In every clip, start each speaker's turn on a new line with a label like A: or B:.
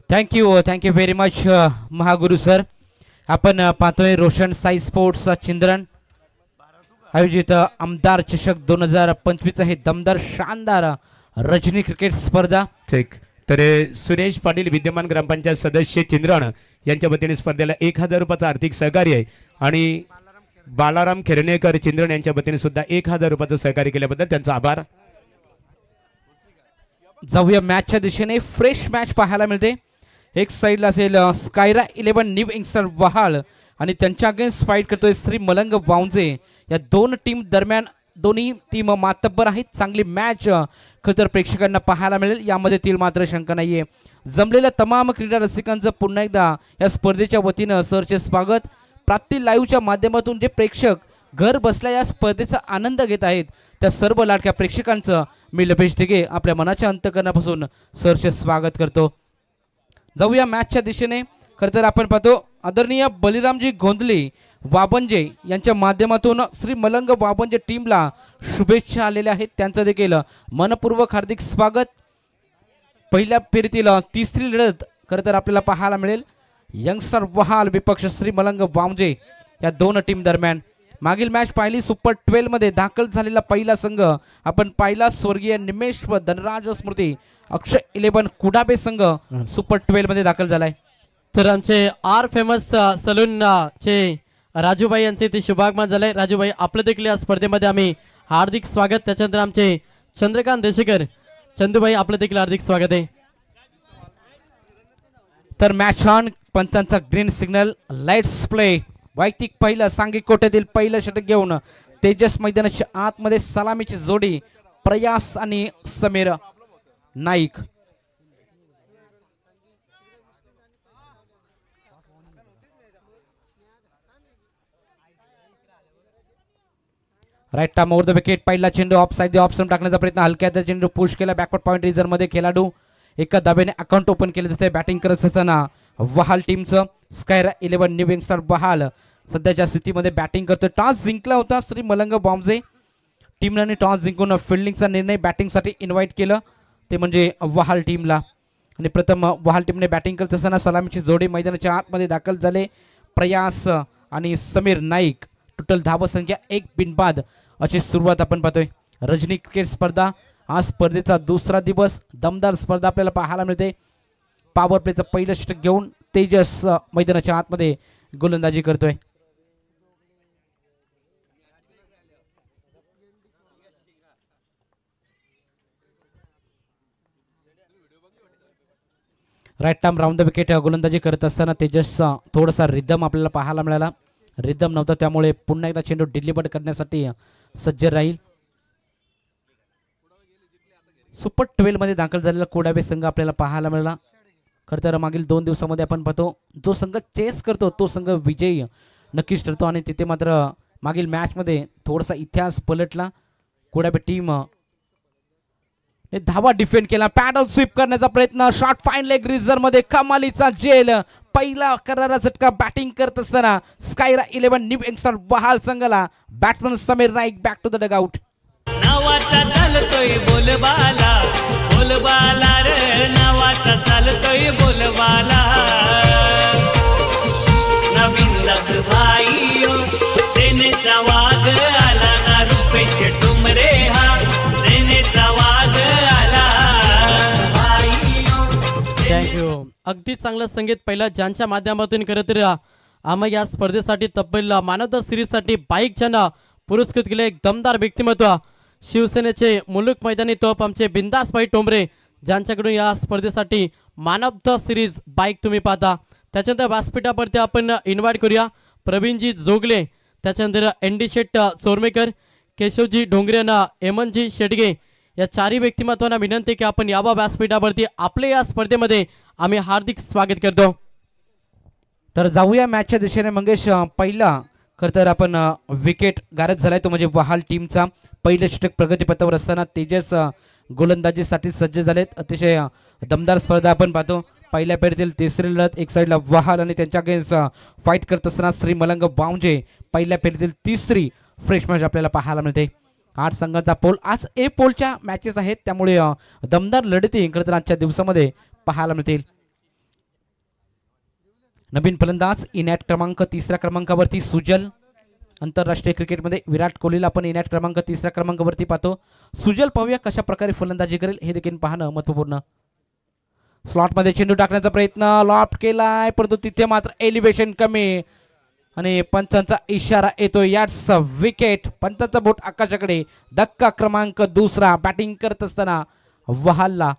A: Thank you very much Mahaguru sir. आपण पाहतोय Roshan Sai sports चिंद्रन आयोजित आमदार चषक 2025 हे दमदार शानदार रजनी क्रिकेट स्पर्धा.
B: ठीक. तर सुरेश पाटील विद्यमान ग्रामपंचायत सदस्य चिंद्रण यांच्या वतीने स्पर्धेला 1000 रुपयाचा आर्थिक सहकार्य आहे आणि बालाराम खिरणेकर चिंद्रण यांच्या वतीने सुद्धा 1000 रुपयाचं सहकार्य केल्याबद्दल त्यांचा आभार.
A: जाऊया मॅचच्या दिशेने. फ्रेश मॅच पाहायला मिळते. एक साइडला असेल स्कायरा 11 न्यू यंगस्टर वहाळ आणि त्यांच्या अगेन्स्ट फाईट करतोय श्री मलंग वावजे. या दोन टीम दरम्यान दोन्ही टीम मातब्बर आहेत. चांगली मॅच खतर प्रेक्षकांना पाहायला मिळेल यामध्ये तील मात्र शंका नाहीये. जमलेल्या तमाम क्रीडा रसिकांचं पुन्हा एकदा या स्पर्धेच्या वतीनं सरचे स्वागत. प्राप्ती लाईव्हच्या माध्यमातून जे प्रेक्षक घर बसल्या या स्पर्धेचा आनंद घेत आहेत त्या सर्व लाडक्या प्रेक्षकांचं मी लपेश दिघे आपल्या मनाच्या अंतकरणापासून सरचे स्वागत करतो. जाऊया मॅचच्या दिशेने. खरं तर आपण पाहतो आदरणीय बलिरामजी गोंधले वाबंजे यांच्या माध्यमातून श्री मलंग वाबंजे टीमला शुभेच्छा आलेल्या आहेत. त्यांचं देखील मनपूर्वक हार्दिक स्वागत. पहिल्या फेरीतील तिसरी लढत खरं तर आपल्याला पाहायला मिळेल यंगस्टर वहाल विपक्ष श्री मलंग वाबंजे या दोन टीम दरम्यान. मागील मॅच पाहिली सुपर 12 मध्ये दाखल झालेला पहिला संघ आपण पाहिला स्वर्गीय निमेश व धनराज स्मृती अक्षय 11 कुडाबे संघ सुपर 12 मध्ये दाखल झालाय.
C: तर आमचे आर फेमस सलून चे राजूभाई यांचे ते शुभागमन झाले. राजूभाई आपलं देखील या स्पर्धेमध्ये आम्ही हार्दिक स्वागत. त्याच्यानंतर आमचे चंद्रकांत देशेकर चंदूभाई आपलं देखील हार्दिक स्वागत आहे.
A: तर मॅच ऑन. पंचांचा ग्रीन सिग्नल. Lights play. वैयक्तिक पहिलं सांघिक कोट्यातील पहिलं षटक घेऊन तेजस मैदानाच्या आतमध्ये सलामीची जोडी प्रयास आणि Sameer Naik. Right time over the wicket. पहिला चेंडू ऑफ साइड टाकण्याचा प्रयत्न. हलक्या चेंडू पुश केला. बॅकवर्ड पॉइंट रिझर मध्ये खेळाडू एका दाब्याने अकाउंट ओपन केले जाते. बॅटिंग करत असताना वहाल टीमचं स्कायरा 11 न्यू यंगस्टर वहाल सध्याच्या स्थितीमध्ये बॅटिंग करतोय. टॉस जिंकला होता श्री मलंग वाबंजे टीमने. टॉस जिंकून फिल्डिंगचा निर्णय बॅटिंगसाठी इन्व्हाइट केलं ते म्हणजे वहाल टीमला. आणि प्रथम वहाल टीमने बॅटिंग करत असताना सलामीची जोडी मैदानाच्या आतमध्ये दाखल झाले. प्रयास आणि समीर नाईक. टोटल धावसंख्या 1 बिनबाद अशी सुरुवात आपण पाहतोय. रजनी क्रिकेट स्पर्धा आज स्पर्धेचा दुसरा दिवस. दमदार स्पर्धा आपल्याला पाहायला मिळते. पॉवर प्लेचं पहिलं षटक घेऊन तेजस मैदानाच्या आतमध्ये गोलंदाजी करतोय. Right time round the wicket. गोलंदाजी करत असताना तेजस थोडासा रिदम आपल्याला पाहायला मिळाला. रिदम नव्हता त्यामुळे पुन्हा एकदा चेंडू डिलिव्हर करण्यासाठी सज्ज राहील. सुपर 12 मध्ये दाखल झालेला कोडाबे संघ आपल्याला पाहायला मिळाला. खरं तर मागील 2 दिवसामध्ये आपण पाहतो जो संघ चेस करतो तो संघ विजयी नक्कीच ठरतो आणि तिथे मात्र मागील मॅचमध्ये थोडासा इतिहास पलटला. कोडाबे टीम धावा डिफेंड केला. पॅडल स्वीप करण्याचा प्रयत्न. शॉट फाईन लेग रिझर मध्ये कमालीचा जेल. पहिला करारा झटका. बॅटिंग करत असताना स्कायरा 11 न्यू यंगस्टर वहाल संघाला batsman Sameer Naik back to the dugout.
D: नावाचा चालतोय बोलबाला बोलबाला रे नावाचा चालतोय बोलबाला. नवीन दास भाई सेनेचा वाघ आला ना रुपेश टुमरे हा सेनेचा वाघ आला.
C: थँक्यू. अगदी चांगलं संगीत पहिला ज्यांच्या माध्यमातून खरं तर आम्ही या स्पर्धेसाठी तब्बल मानवता सिरीजसाठी बाईकच्या पुरस्कृत केले. एक दमदार व्यक्तिमत्व शिवसेनेचे मुलुक मैदानी तोप आमचे बिंदास भाई टोंबरे ज्यांच्याकडून या स्पर्धेसाठी मान ऑफ द सिरीज बाईक तुम्ही पाहता. त्याच्यानंतर व्यासपीठावरती आपण इन्व्हाइट करूया प्रवीणजी जोगले. त्याच्यानंतर एन डी शेट चोरमेकर, केशवजी ढोंगरेंना, एमनजी शेडगे या चारही व्यक्तिमत्वांना विनंती की आपण यावा व्यासपीठावरती. आपले या स्पर्धेमध्ये आम्ही हार्दिक स्वागत करतो.
A: तर जाऊया मॅचच्या दिशेने. मंगेश पहिला खरं तर आपण विकेट गारद झालाय तो म्हणजे वहाल टीमचा. पहिलं षटक प्रगतीपथावर असताना तेजस गोलंदाजीसाठी सज्ज झालेत. अतिशय दमदार स्पर्धा आपण पाहतो. पहिल्या फेरीतील तिसरी लढत. एक साईडला वहाल आणि त्यांच्या अगेन्स्ट फाईट करत असताना श्री मलंग वाबंजे. पहिल्या फेरीतील तिसरी फ्रेश मॅच आपल्याला पाहायला मिळते. 8 संघांचा पोल. आज ए पोलच्या मॅचेस आहेत त्यामुळे दमदार लढती खरं तर आजच्या दिवसामध्ये पाहायला मिळतील. नवीन फलंदाज इनॅट क्रमांक 3 क्रमांकावरती सुजल. आंतरराष्ट्रीय क्रिकेटमध्ये विराट कोहलीला आपण इनॅट क्रमांक 3 क्रमांकावरती पाहतो. सुजल पाहूया कशा प्रकारे फलंदाजी करेल हे देखील पाहणं महत्त्वपूर्ण. स्लॉटमध्ये चेंडू टाकण्याचा प्रयत्न, लॉफ्ट केलाय परंतु तिथे मात्र एलिव्हेशन कमी आणि पंचांचा इशारा येतो. याच विकेट. पंचांचा बोट आकाशाकडे. धक्का क्रमांक 2. बॅटिंग करत असताना वहालला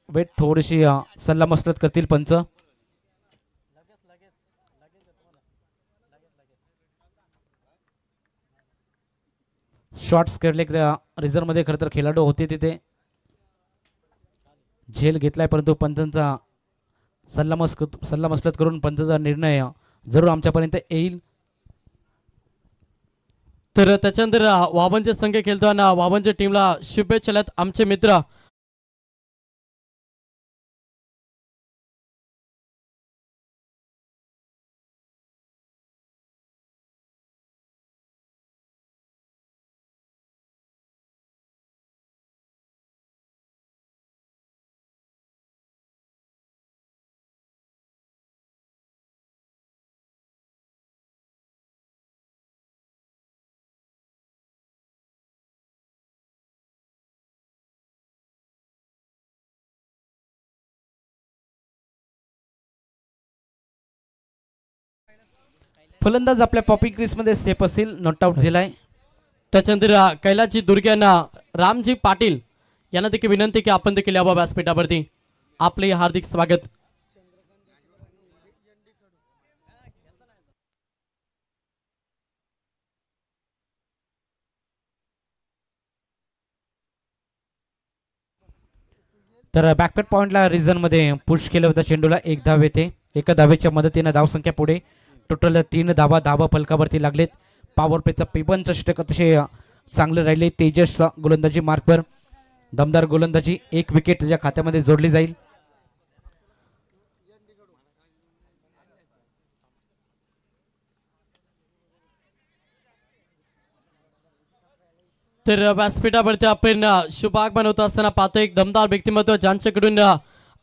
A: वेट थोडीशी सल्लामसलत करतील पंच. शॉट्स खेळले रिझर्व मध्ये खरं तर खेळाडू होते तिथे झेल घेतलाय परंतु पंचांचा सल्लामसलत करून पंचांचा निर्णय जरूर आमच्यापर्यंत येईल.
C: तर त्याच्यानंतर वावनचे संघ खेळताना वावनच्या टीमला शुभेच्छा आमचे मित्र
A: फलंदाज आपल्या पॉपिंग क्रीजमध्ये सेफ असेल. नॉट आउट दिलाय.
C: त्याच्यानंतर कैलासजी दुर्गे यांना रामजी पाटील यांना देखील विनंती की आपण देखील यावं व्यासपीठावरती. आपले हार्दिक स्वागत.
A: तर बॅकपॅट पॉइंटला रिझन मध्ये पुश केलं होतं चेंडूला. 1 धाव येते. एका धावेच्या मदतीने धावसंख्या पुढे. टोटल 3 धावा फलकावरती लागलेत. पॉवर प्लेचा पेबनचं षटक अतिशय चांगलं राहिले. तेजस गोलंदाजी मार्कवर दमदार गोलंदाजी. 1 विकेट त्याच्या खात्यामध्ये जोडली जाईल.
C: तर व्यासपीठावरती आपण शुभ आगमन होत असताना पाहतो एक दमदार व्यक्तिमत्व ज्यांच्याकडून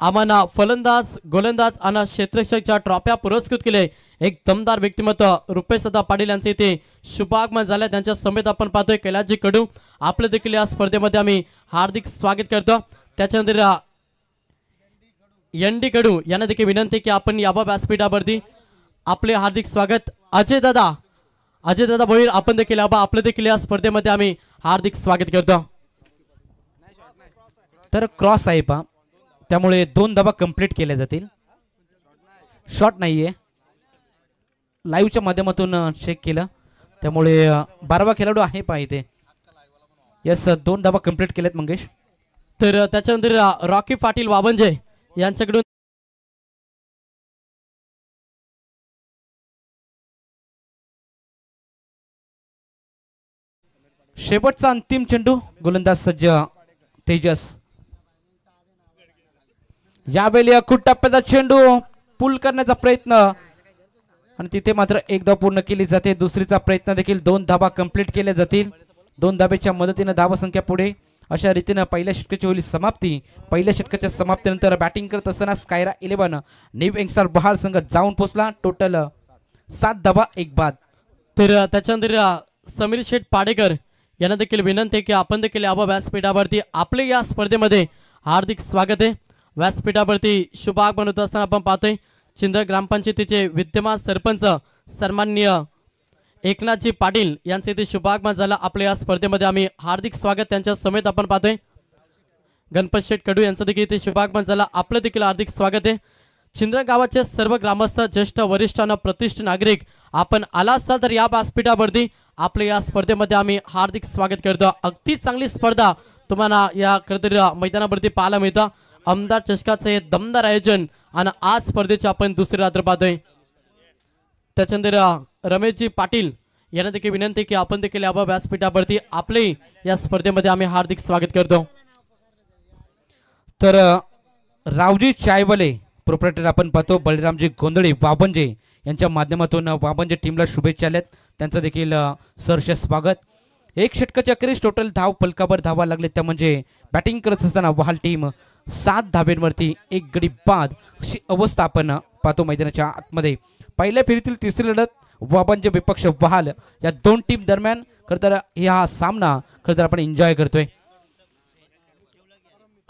C: आम्हाला फलंदाज गोलंदाज आणि क्षेत्ररक्षकच्या ट्रॉफ्या पुरस्कृत केले. एक दमदार व्यक्तिमत्व रुपेशदा पाटील यांचे इथे शुभ आगमन झालं. त्यांच्या समेत आपण पाहतोय कैलासजी कडू. आपलं देखील या स्पर्धेमध्ये आम्ही हार्दिक स्वागत करतो. त्याच्यानंतर एन डी कडू यांना देखील विनंती की आपण यावं व्यासपीठावरती. आपले हार्दिक स्वागत. अजय दादा भोईर आपण देखील यावं. आपलं देखील या स्पर्धेमध्ये आम्ही हार्दिक स्वागत करतो.
A: तर क्रॉस आहे पा त्यामुळे 2 धावा कंप्लीट केल्या जातील. शॉट नाहीये. लाईव्हच्या माध्यमातून चेक केलं त्यामुळे 12वा खेळाडू आहे पा इथे. यस 2 धावा कंप्लीट केल्यात मंगेश.
C: तर त्याच्यानंतर रॉकी पाटील वाबंजे यांच्याकडून
A: शेवटचा अंतिम चेंडू. गोलंदाज सज्ज तेजस. यावेळी अखूट टप्प्याचा चेंडू पुल करण्याचा प्रयत्न आणि तिथे मात्र 1 धाव पूर्ण केली जाते. दुसरीचा प्रयत्न देखील 2 धावा कंप्लीट केल्या जातील. 2 धावेच्या मदतीने धावसंख्या पुढे. अशा रीतीने पहिल्या षटकाची होईल समाप्ती. पहिल्या षटकाच्या समाप्तीनंतर बॅटिंग करत असताना स्कायरा 11 न्यू यंगस्टर बहाल संघ जाऊन पोहोचला. टोटल 7 धावा 1 बाद.
C: तर त्याच्यानंतर समीर शेठ पाडेकर यांना देखील विनंती की आपण देखील यावं व्यासपीठावरती. आपले या स्पर्धेमध्ये हार्दिक स्वागत आहे. व्यासपीठावरती शुभ आगमन होत असताना आपण पाहतोय चिंद्र ग्रामपंचायतीचे विद्यमान सरपंच सन्माननीय एकनाथजी पाटील यांचे इथे शुभ आगमन झालं. आपल्या या स्पर्धेमध्ये आम्ही हार्दिक स्वागत. त्यांच्या समेत आपण पाहतोय गणपत शेठ कडू यांचं देखील इथे शुभ आगमन झालं. आपलं देखील हार्दिक स्वागत आहे. चिंद्र गावाचे सर्व ग्रामस्थ ज्येष्ठ वरिष्ठांना प्रतिष्ठित नागरिक आपण आला असाल तर या व्यासपीठावरती आपल्या या स्पर्धेमध्ये आम्ही हार्दिक स्वागत करतो. अगदी चांगली स्पर्धा तुम्हाला या खरंतर मैदानावरती पाहायला मिळतं. आमदार चषकाचं हे दमदार आयोजन आणि आज स्पर्धेचे आपण दुसरी रात्र पाहतोय. त्याच्यानंतर रमेशजी पाटील यांना देखील विनंती की आपण देखील यावं व्यासपीठावरती. आपले या स्पर्धेमध्ये आम्ही हार्दिक स्वागत करतो.
A: तर रावजी चायवले प्रोप्रायटर आपण पाहतो बळीरामजी गोंधळे वाबंजे यांच्या माध्यमातून वाबंजे टीमला शुभेच्छा आल्यात. त्यांचं देखील सहर्ष स्वागत. 1 षटकाच्या अखेरीस टोटल धाव फलकावर धावा लागले त्या म्हणजे बॅटिंग करत असताना वहाल टीम 7 धाब्यांवरती 1 गडी बाद अशी अवस्था आपण पाहतो मैदानाच्या आतमध्ये. पहिल्या फेरीतील तिसरी लढत वाबांचे विपक्ष वहाल या दोन टीम दरम्यान खरं तर हा सामना खरं तर आपण एन्जॉय करतोय.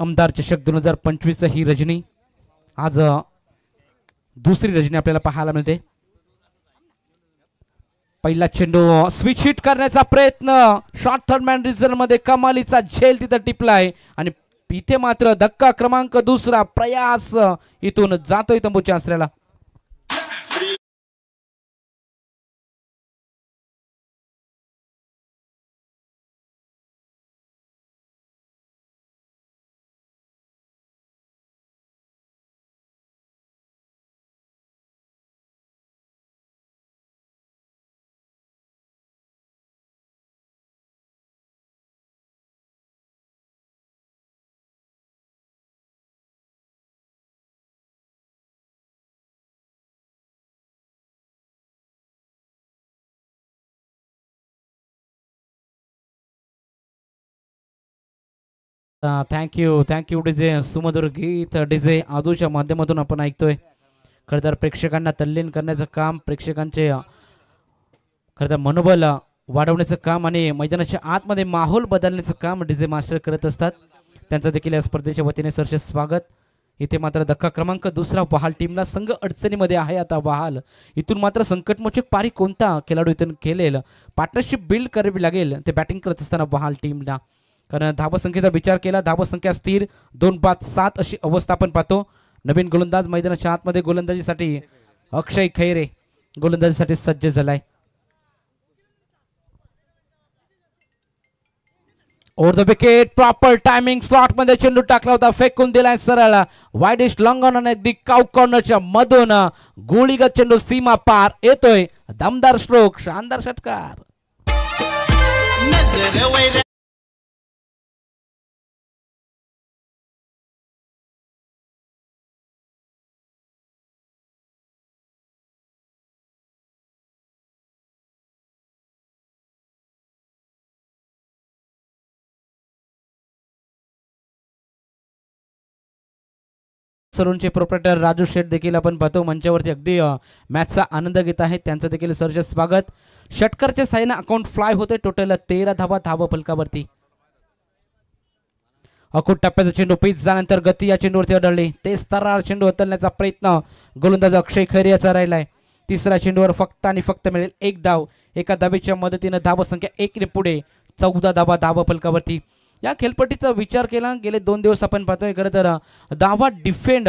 A: आमदार चषक 2025 ही रजनी आज दुसरी रजनी आपल्याला पाहायला मिळते. पहिला चेंडू स्विच हिट करण्याचा प्रयत्न शॉर्ट थर्ड मॅन रिझर्व मध्ये कमालीचा झेल तिथं टिपलाय आणि इथे मात्र धक्का क्रमांक दुसरा प्रयास इथून जातोय तंबूच्या आसऱ्याला. थँक्यू डीजे सुमधुर गीत डीजे आदूच्या माध्यमातून आपण ऐकतोय. खरं तर प्रेक्षकांना तल्लीन करण्याचं काम, प्रेक्षकांचे खरं तर मनोबल वाढवण्याचं काम आणि मैदानाच्या आतमध्ये माहोल बदलण्याचं काम डीजे मास्टर करत असतात. त्यांचं देखील या स्पर्धेच्या वतीने सरसे स्वागत. इथे मात्र धक्का क्रमांक दुसरा वहाल टीमला संघ अडचणीमध्ये आहे. आता वहाल इथून मात्र संकटमोचक पारी कोणता खेळाडू इथून खेळेल, पार्टनरशिप बिल्ड करावी लागेल ते बॅटिंग करत असताना वहाल टीमला. कारण धावसंख्येचा विचार केला, धावसंख्या स्थिर 2-5-7 अशी अवस्था आपण पाहतो. नवीन गोलंदाज मैदानाच्या आतमध्ये गोलंदाजीसाठी अक्षय खैरे गोलंदाजीसाठी सज्ज झालाय. Over the wicket proper timing slot मध्ये चेंडू टाकला होता, फेकून दिलाय सरळ वाईडिश लॉंगॉन आणि दी काउ कॉर्नरच्या मधून गोळीगत चेंडू सीमा पार येतोय. दमदार स्ट्रोक, शानदार षटकार. सलूनचे प्रोप्रायटर राजू शेठ देखील आपण पाहतो मंचावरती अगदी मॅचचा आनंद घेत आहेत. त्यांचं देखील सरचे स्वागत. षटकारच्या साहाय्याने अकाउंट फ्लाय होते. टोटल 13 धावा धाव फलकावरती. अकुट टप्प्याचा चेंडू पिच झाल्यानंतर गती या चेंडूवरती आढळली. ते स्तरार चेंडू उचलण्याचा प्रयत्न गोलंदाज अक्षय खैरे याचा राहिलाय. तिसऱ्या चेंडूवर फक्त आणि फक्त मिळेल 1 धाव. एका धावेच्या मदतीने धावसंख्या 1 ने पुढे 14 धावा धाव फलकावरती. या खेळपट्टीचा विचार केला गेले 2 दिवस आपण पाहतोय खरं तर धावा डिफेंड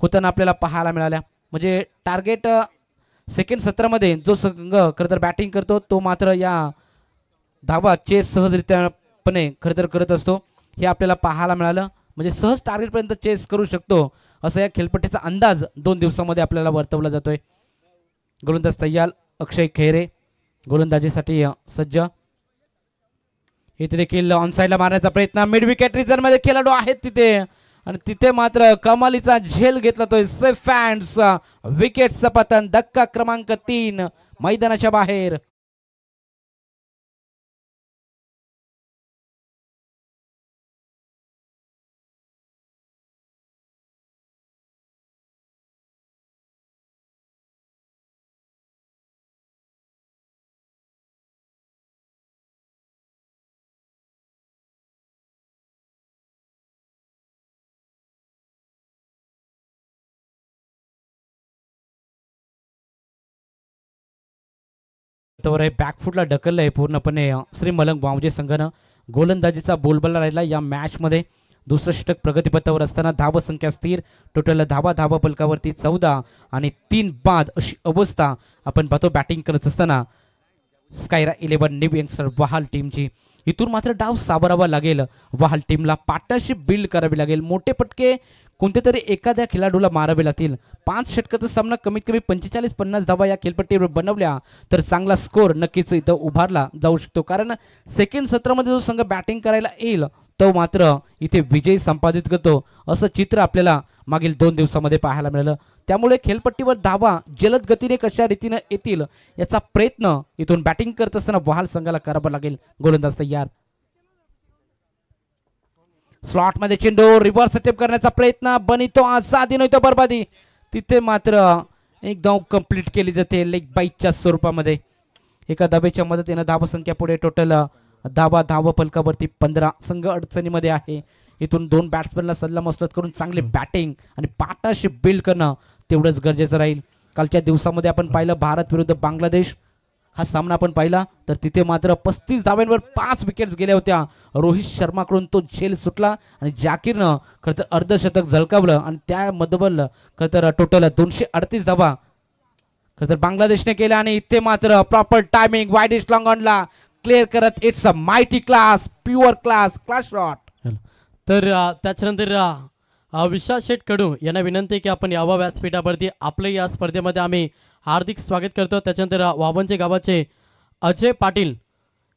A: होताना आपल्याला पाहायला मिळाल्या. म्हणजे टार्गेट सेकंड सत्रामध्ये जो संघ खरं तर बॅटिंग करतो तो मात्र या धावा चेस सहजरित्यापणे खरं तर करत असतो. हे आपल्याला पाहायला मिळालं. म्हणजे सहज टार्गेटपर्यंत चेस करू शकतो असं या खेळपट्टीचा अंदाज 2 दिवसामध्ये आपल्याला वर्तवला जातोय. गोलंदाज तय्यार अक्षय खैरे गोलंदाजीसाठी सज्ज. इथे देखील ऑनसाईडला मारण्याचा प्रयत्न. मिड विकेट रिझर्व मध्ये खेळाडू आहेत तिथे आणि तिथे मात्र कमालीचा झेल घेतला तो सेफ फॅन्स. विकेटचं पतन. धक्का क्रमांक 3 मैदानाच्या बाहेर. बॅकफुटला ढकललंय पूर्णपणे श्री मलंग वावजे संघानं. गोलंदाजीचा बोलबाला राहिला या मॅच मध्ये. दुसरं षटक प्रगतीपथावर असताना धावसंख्या स्थिर. टोटल धावा फलकावरती 14 आणि 3 बाद अशी अवस्था आपण पाहतो बॅटिंग करत असताना स्कायरा 11 न्यू यंगस्टर वहाल टीमची. इथून मात्र डाव सावरावा लागेल वहाल टीमला. पार्टनरशिप बिल्ड करावी लागेल. मोठे पटके कोणते तरी एखाद्या खेळाडूला मारावे लागतील. 5 षटकाचा सामना कमीत कमी 45-50 धावा या खेळपट्टीवर बनवल्या तर चांगला स्कोर नक्कीच इथं उभारला जाऊ शकतो. कारण सेकंड सत्रामध्ये जो संघ बॅटिंग करायला येईल तो मात्र इथे विजय संपादित करतो असं चित्र आपल्याला मागील 2 दिवसामध्ये पाहायला मिळालं. त्यामुळे खेळपट्टीवर धावा जलद गतीने कशा रीतीने येतील याचा प्रयत्न इथून बॅटिंग करत असताना वहाल संघाला करावा लागेल. गोलंदाज तयार. स्लॉट मध्ये चेंडू रिव्हर्स अटेम्प्ट करण्याचा प्रयत्न बनितो आझादी नव्हतं बरबादी तिथे मात्र एक धाव कंप्लीट केली जाते लेग बाईटच्या स्वरूपामध्ये. एका धावेच्या मदतीने धावसंख्या पुढे टोटल धाव फलकावरती 15. संघ अडचणीमध्ये आहे. इथून 2 बॅट्समॅनला सल्लामसलत करून चांगले बॅटिंग आणि पार्टनरशिप बिल्ड करणं तेवढंच गरजेचं राहील. कालच्या दिवसामध्ये आपण पाहिलं भारत विरुद्ध बांगलादेश हा सामना आपण पाहिला तर तिथे मात्र 35 धावांवर 5 विकेट्स गेल्या होत्या. रोहित शर्माकडून तो झेल सुटला आणि जाकीरनं खरं तर अर्धशतक झळकावलं आणि त्या मधबल खरं तर टोटल 238 धावा खरं तर बांगलादेशने केल्या आणि इथे मात्र प्रॉपर टायमिंग वाईडिश लॉंग ऑनला क्लिअर करत it's a mighty class pure class shot.
C: तर त्याच्यानंतर विशाल शेठ कडू यांना विनंती की आपण यावं व्यासपीठावरती. आपलं या स्पर्धेमध्ये आम्ही हार्दिक स्वागत करतो. त्याच्यानंतर वावंजे गावाचे अजय पाटील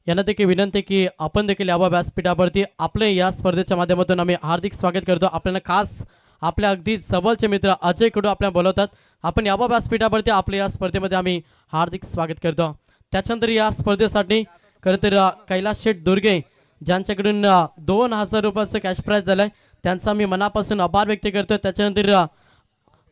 C: यांना देखील विनंती की आपण देखील यावं व्यासपीठावरती. आपले या स्पर्धेच्या माध्यमातून आम्ही हार्दिक स्वागत करतो. आपल्याला खास आपल्या अगदी जवळचे मित्र अजय कडू आपल्याला बोलवतात. आपण यावं व्यासपीठावरती आपल्या या स्पर्धेमध्ये आम्ही हार्दिक स्वागत करतो. त्याच्यानंतर या स्पर्धेसाठी खरं तर कैलास शेठ दुर्गे ज्यांच्याकडून 2000 रुपयाचं कॅश प्राईज झालं आहे त्यांचा मी मनापासून आभार व्यक्त करतो. त्याच्यानंतर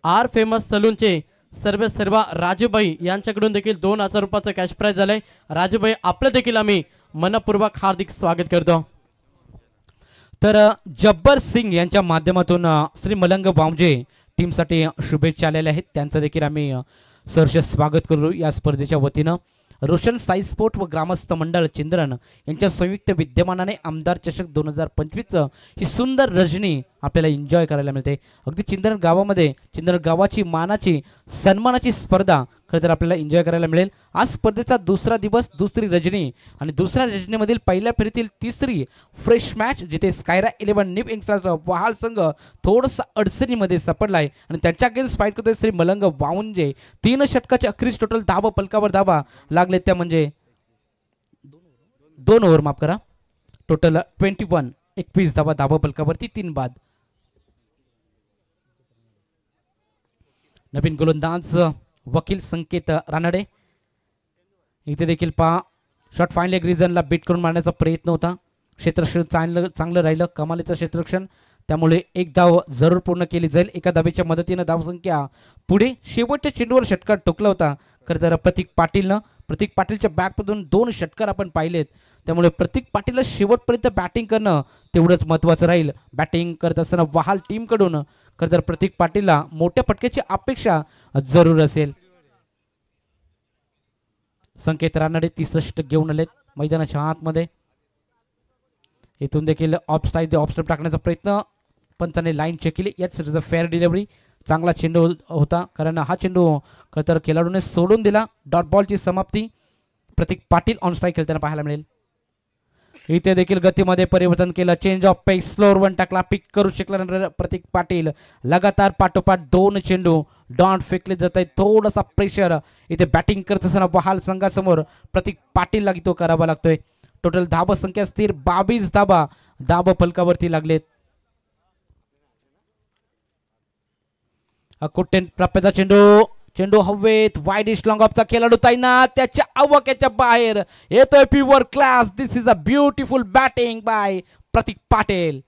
C: आर फेमस सलूनचे सर्व राजूभाई यांच्याकडून देखील 2000 रुपयाचं कॅश प्राईज झालं आहे. राजूभाई आपलं देखील आम्ही मनपूर्वक हार्दिक स्वागत करतो.
A: तर जब्बर सिंग यांच्या माध्यमातून श्री मलंग वावजे टीमसाठी शुभेच्छा आलेल्या आहेत. त्यांचं देखील आम्ही सहर्ष स्वागत करू या स्पर्धेच्या वतीनं. रोशन साई स्पोर्ट व ग्रामस्थ मंडळ चिंद्रन यांच्या संयुक्त विद्यमानाने आमदार चषक 2025 ही सुंदर रजनी आपल्याला एन्जॉय करायला मिळते. अगदी चिंद्रन गावामध्ये चिंद्रन गावाची मानाची सन्मानाची स्पर्धा खरं तर आपल्याला एन्जॉय करायला मिळेल. आज स्पर्धेचा दुसरा दिवस दुसरी रजनी आणि दुसऱ्या रजनीमधील पहिल्या फेरीतील तिसरी फ्रेश मॅच जिथे स्कायरा 11 निव इंग्सचा वहाळ संघ थोडासा अडचणीमध्ये सापडला आहे आणि त्यांच्या अगेन्स्ट फाईट करतोय श्री मलंग वावंजे. 3 षटकाचे अखेरीस टोटल धावा पलकावर धावा लागले त्या म्हणजे 2 ओव्हर माफ करा टोटल 21 धावा पलकावरती 3 बाद. नवीन गोलंदाज वकील संकेत रानडे इथे देखील पहा शॉट फाईन लेग रिजनला बीट करून मारण्याचा प्रयत्न होता. क्षेत्ररक्षण चांगलं राहिलं कमालीचं क्षेत्ररक्षण त्यामुळे एक धाव जरूर पूर्ण केली जाईल. एका धावेच्या मदतीनं धावसंख्या पुढे. शेवटच्या चेंडूवर षटकार टोकला होता खरं तर प्रतीक पाटीलच्या बॅटमधून 2 षटकार आपण पाहिलेत त्यामुळे प्रतीक पाटीलला शेवटपर्यंत बॅटिंग करणं तेवढंच महत्त्वाचं राहील. बॅटिंग करत असताना वहाल टीमकडून खरं तर प्रतीक पाटीलला मोठ्या फटक्याची अपेक्षा जरूर असेल. संकेत रानडे 30 षटक घेऊन आलेत मैदानाच्या आतमध्ये. इथून देखील ऑफ स्टंप टाकण्याचा प्रयत्न पंचाने लाईन चेक केली. याच फेअर डिलिव्हरी चांगला चेंडू होता कारण हा चेंडू खरं तर खेळाडूने सोडून दिला. डॉट बॉलची समाप्ती प्रतीक पाटील ऑन स्ट्राईक खेळताना पाहायला मिळेल. इथे देखील गतीमध्ये परिवर्तन केलं. Change of pace slower one टाकला पिक करू शकल्यानंतर प्रतीक पाटील लगातार पाठोपाठ 2 चेंडू डॉट फेकले जात आहेत. थोडासा प्रेशर इथे बॅटिंग करत असताना बहाल संघासमोर प्रतीक पाटीलला तो करावा लागतोय. टोटल धावा संख्या स्थिर 22 धावा फलकावरती लागलेत. कुठे प्राप्यचा चेंडू हवेत वाईडिश लॉंग ऑफचा खेळाडू तैनात त्याच्या आवाक्याच्या बाहेर येतोय pure class. This is a beautiful batting by Prateek Patil.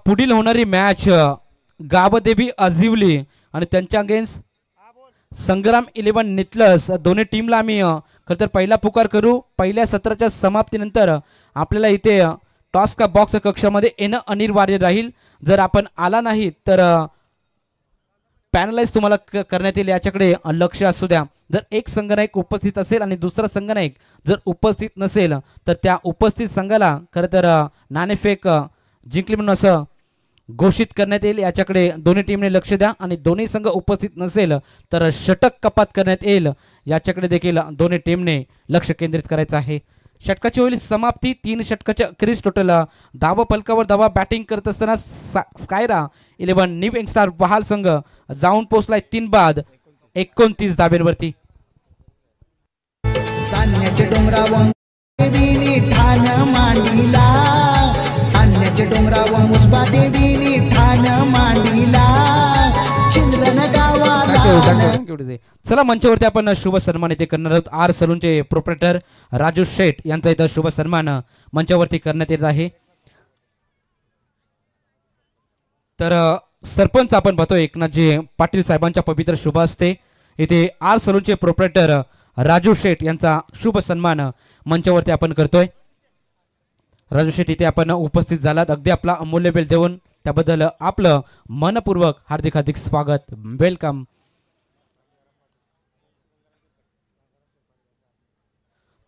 A: पुढील होणारी मॅच गावदेवी अजिवली आणि त्यांच्या अगेन्स्ट संग्राम 11 नितलस दोन्ही टीमला आम्ही खरं तर पहिला पुकार करू. पहिल्या सत्राच्या समाप्तीनंतर आपल्याला इथे टॉस का बॉक्स कक्षामध्ये येणं अनिवार्य राहील. जर आपण आला नाही तर पॅनलाइज तुम्हाला करण्यात येईल याच्याकडे लक्ष असू द्या. जर एक संघनायक उपस्थित असेल आणि दुसरा संघनायक जर उपस्थित नसेल तर त्या उपस्थित संघाला खरं तर नाणेफेक जिंकली म्हणून असं घोषित करण्यात येईल. याच्याकडे दोन्ही टीमने लक्ष द्या आणि दोन्ही संघ उपस्थित नसेल तर षटक कपात करण्यात येईल. याच्याकडे देखील दोन्ही टीमने लक्ष केंद्रित करायचं आहे. षटकाची होईल समाप्ती. 3 षटकाच्या अखेरीस टोटल धावा पलकावर धावा बॅटिंग करत असताना स्कायरा 11 निव यंगस्टार बहाल संघ जाऊन पोहोचलाय 3 बाद 29 धाब्यांवरती.
E: डोंगरावर ठाण मांडीला राजे डोंगराव मुसबा देवीनी ठाण मांडिला चिंद्रन गावाला.
A: चला मंचावरती आपण शुभ सन्मान इथे करणार आहोत. आर सलूनचे प्रोप्रायटर राजू शेठ यांचा इथं शुभ सन्मान मंचावरती करण्यात येत आहे. तर सरपंच आपण पाहतोय एकनाथजी पाटील साहेबांच्या पवित्र शुभ हस्ते इथे आर सलूनचे प्रोप्रायटर राजू शेठ यांचा शुभ सन्मान मंचावरती आपण करतोय. राजू शेठ इथे आपण उपस्थित झालात, अगदी आपला अमूल्य वेळ देऊन त्याबद्दल आपलं मनपूर्वक हार्दिक हार्दिक स्वागत, वेलकम.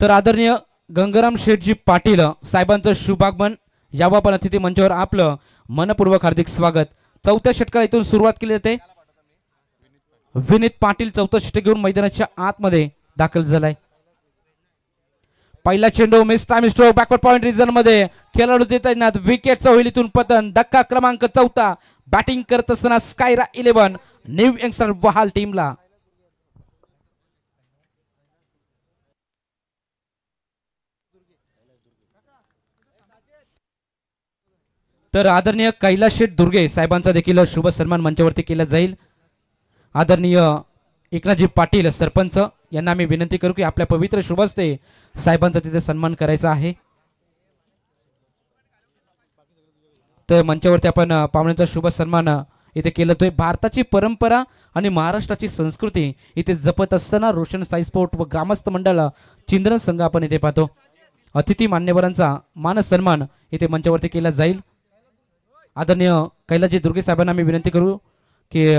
A: तर आदरणीय गंगाराम शेठजी पाटील साहेबांचं शुभागमन यावं पण अतिथी मंचावर आपलं मनपूर्वक हार्दिक स्वागत. चौथ्या षटकाला इथून सुरुवात केली जाते. विनीत पाटील चौथं षटक घेऊन मैदानाच्या आतमध्ये दाखल झालाय. पहिला चेंडू mistime stroke backward point region मध्ये खेळाडू देत आहेत. विकेटचा होईल इथून पतन. धक्का क्रमांक 4 बॅटिंग करत असताना स्कायरा 11 न्यू यंगस्टर बहाल टीमला. तर आदरणीय कैलास शेठ दुर्गे साहेबांचा देखील शुभ सन्मान मंचावरती केला जाईल. आदरणीय एकनाथजी पाटील सरपंच यांना आम्ही विनंती करू की आपल्या पवित्र शुभ हस्ते साहेबांचा तिथे सन्मान करायचा आहे. तर मंचावरती आपण पाहुण्यांचा शुभ सन्मान इथे केला जातोय. भारताची परंपरा आणि महाराष्ट्राची संस्कृती इथे जपत असताना रोशन साई स्पोर्ट व ग्रामस्थ मंडळ चिंद्रन संघ आपण इथे पाहतो. अतिथी मान्यवरांचा मान सन्मान इथे मंचावरती केला जाईल. आदरणीय कैलासजी दुर्गे साहेबांना आम्ही विनंती करू की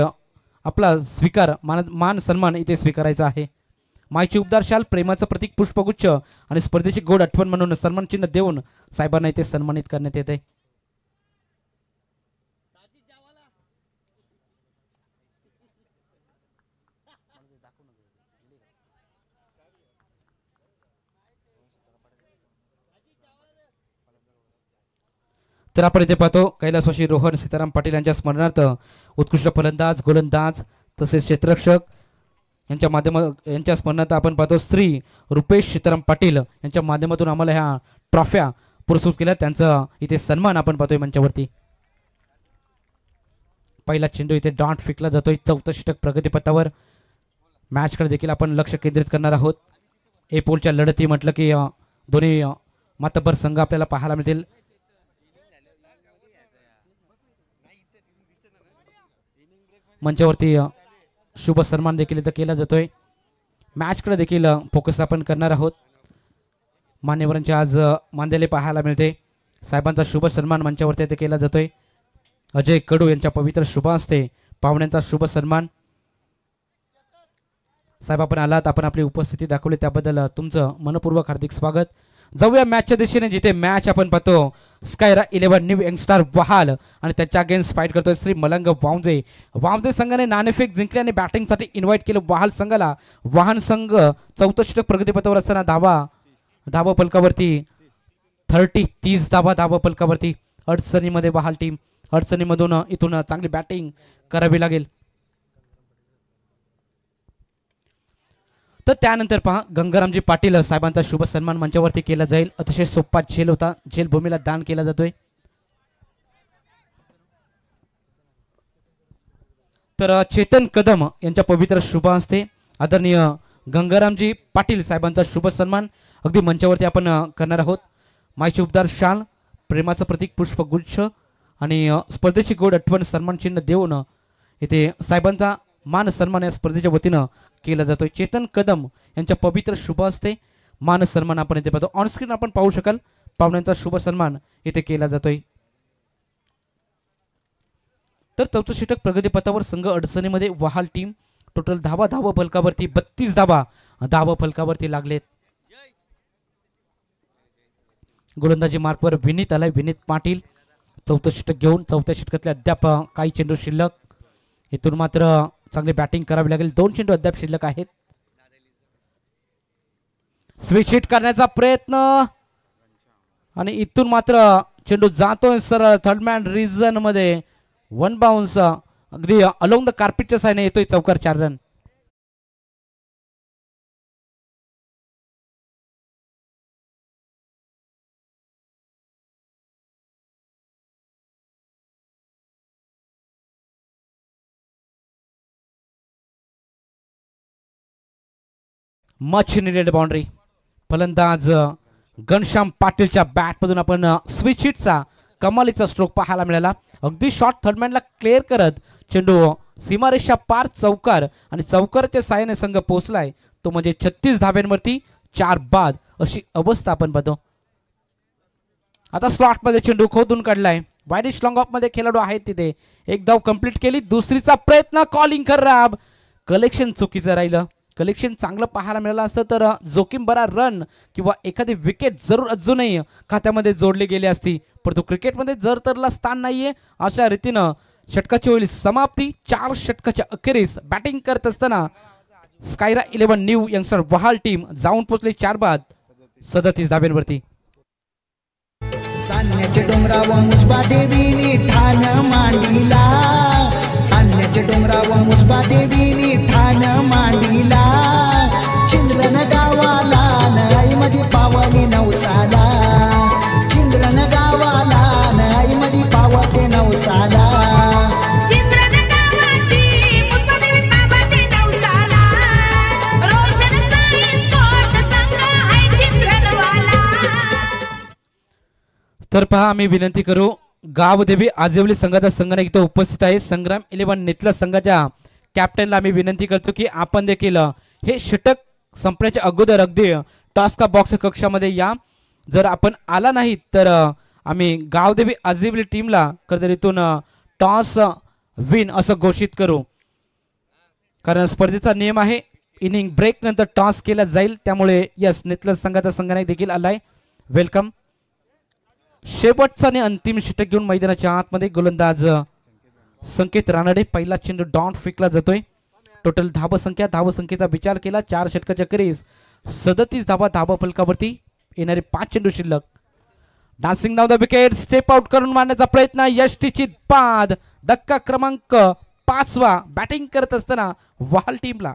A: आपला स्वीकार मान सन्मान इथे स्वीकारायचा आहे. मायची उबदार शाल, प्रेमाचं प्रतीक पुष्पगुच्छ आणि स्पर्धेची गोड आठवण म्हणून सन्मान चिन्ह देऊन साहेबांना इथे सन्मानित करण्यात येते. तर आपण इथे पाहतो कैलासवासी रोहन सीताराम पाटील यांच्या स्मरणार्थ उत्कृष्ट फलंदाज, गोलंदाज तसेच क्षेत्ररक्षक यांच्या स्मरणार्थ आपण पाहतो श्री रुपेश सीताराम पाटील यांच्या माध्यमातून आम्हाला ह्या ट्रॉफ्या पुरस्कृत केल्या. त्यांचा इथे सन्मान आपण पाहतोय मंचावरती. पहिला चेंडू इथे डॉट फेकला जातोय. चौथं षटक प्रगतीपथावर. मॅचकडे देखील आपण लक्ष केंद्रित करणार आहोत. ए पोलच्या लढती म्हटलं की दोन्ही मातब्बर संघ आपल्याला पाहायला मिळतील. मंचावरती शुभ सन्मान देखील इथं केला जातोय. मॅचकडे देखील फोकस आपण करणार आहोत. मान्यवरांचे आज मानलेले पाहायला मिळते. साहेबांचा शुभ सन्मान मंचावरती इथे केला जातोय. अजय कडू यांच्या पवित्र शुभ हस्ते पाहुण्यांचा शुभ सन्मान. साहेब आपण आलात, आपण आपली उपस्थिती दाखवली त्याबद्दल तुमचं मनपूर्वक हार्दिक स्वागत. जाऊया मॅचच्या दिशेने, जिथे मॅच आपण पाहतो स्कायरा 11 न्यू यंगस्टर बहाल आणि त्याच्या अगेन्स्ट फाईट करतोय श्री मलंग वावजे. वावजे संघाने नाणेफेक जिंकली आणि बॅटिंगसाठी इन्व्हाइट केलं बहाल संघाला. वाहन संघ चौथं षटक प्रगतीपथावर असताना धावा फलकावरती 30 धावा फलकावरती. अडचणीमध्ये बहाल टीम, अडचणीमधून इथून चांगली बॅटिंग करावी लागेल. तर त्यानंतर पहा गंगारामजी पाटील साहेबांचा शुभ सन्मान मंचावरती केला जाईल. अतिशय सोपा झेल होता, झेल भूमीला दान केला जातोय. तर चेतन कदम यांच्या पवित्र शुभ हस्ते आदरणीय गंगारामजी पाटील साहेबांचा शुभ सन्मान अगदी मंचावरती आपण करणार आहोत. मायची उबदार शाल, प्रेमाचं प्रतीक पुष्पगुच्छ आणि स्पर्धेची गोड आठवण सन्मान चिन्ह देऊन इथे साहेबांचा मान सन्मान या स्पर्धेच्या वतीनं केला जातोय. चेतन कदम यांच्या पवित्र शुभ हस्ते मान सन्मान आपण इथे पाहतो. ऑनस्क्रीन आपण पाहू शकाल पाहुण्यांचा शुभ सन्मान इथे केला जातोय. तर चौथं षटक प्रगतीपथावर संघ अडचणीमध्ये वहाल टीम. टोटल धावा फलकावरती 32 धावा फलकावरती लागलेत. गोलंदाजी मार्कवर विनीत आलाय, विनीत पाटील. चौथं षटक घेऊन चौथ्या षटकातले अद्याप काही चेंडू शिल्लक. इथून मात्र चांगली बॅटिंग करावी लागेल. 2 चेंडू अद्याप शिल्लक आहेत. स्विच हिट करण्याचा प्रयत्न आणि इथून मात्र चेंडू जातोय सरळ थर्ड मॅन रिजन मध्ये. 1 बाउन्स अगदी अलोंग द कार्पेटच्या साईने येतोय चौकार 4 रन. Much needed boundary. फलंदाज घनश्याम पाटीलच्या बॅटमधून आपण स्विच हिटचा कमालीचा स्ट्रोक पाहायला मिळाला. अगदी शॉर्ट थर्डमॅनला क्लिअर करत चेंडू सीमारेषा पार चौकार आणि चौकारच्या साहाय्याने संघ पोहोचलाय तो म्हणजे 36 धाब्यांवरती 4 बाद अशी अवस्था आपण पाहतो. आता स्लॉट मध्ये चेंडू खोदून काढलाय. वायडिश लॉंग ऑफ मध्ये खेळाडू आहेत तिथे. एक धाव कंप्लीट केली. दुसरीचा प्रयत्न कॉलिंग खराब. कलेक्शन चुकीचं राहिलं. कलेक्शन चांगलं पाहायला मिळालं असतं तर जोखीम बरा रन किंवा एखादी विकेट जरूर अजूनही खात्यामध्ये जोडली गेली असती. परंतु क्रिकेटमध्ये जर तरला स्थान नाहीये. अशा रीतीनं षटकाची होईल समाप्ती. 4 षटकाच्या अखेरीस बॅटिंग करत असताना स्कायरा 11 न्यू यंगस्टर वहाल टीम जाऊन पोहोचली 4 बाद 37 धाब्यांवरती.
E: चांदण्याच्या डोंगरावर मुजबा देवीनी ठाण मांडीला. चांदण्याच्या डोंगरावर मुजबा देवीनी ठाण मांडीला. चिंद्रन गावाला आई माझी पावनी नवसाला. चिंद्रन गावाला आई माझी पावते नवसाला.
F: चिंद्रन गावाची मुजबा देवी पावते नवसाला. रोशन साई स्पोर्ट संघ आहे चिंद्रनवाला.
A: तर पहा आम्ही विनंती करू गावदेवी आजिवली संघाचा संघटक इथे उपस्थित आहे. संग्राम 11 नेतला संघाच्या कॅप्टनला आम्ही विनंती करतो की आपण देखील हे षटक संपण्याच्या अगोदर अगदी टॉस का बॉक्स कक्षामध्ये या. जर आपण आला नाही तर आम्ही गावदेवी आजिवली टीमला खरंतर इथून टॉस विन असं घोषित करू. कारण स्पर्धेचा नियम आहे इनिंग ब्रेक नंतर टॉस केला जाईल. त्यामुळे यस नेतला संघाचा संघटक देखील आलाय. वेलकम. शेवटचा आणि अंतिम षटक घेऊन मैदानाच्या आतमध्ये गोलंदाज संकेत रानडे. पहिला चेंडू डॉट फेकला जातोय. टोटल धावसंख्येचा विचार केला 4 षटकाच्या अखेरीस 37 धाबा फलकावरती. येणारे 5 चेंडू शिल्लक. Dancing down the wicket. Step out करून मारण्याचा प्रयत्न. यष्टीची बाद. धक्का क्रमांक 5वा बॅटिंग करत असताना वहाल टीमला.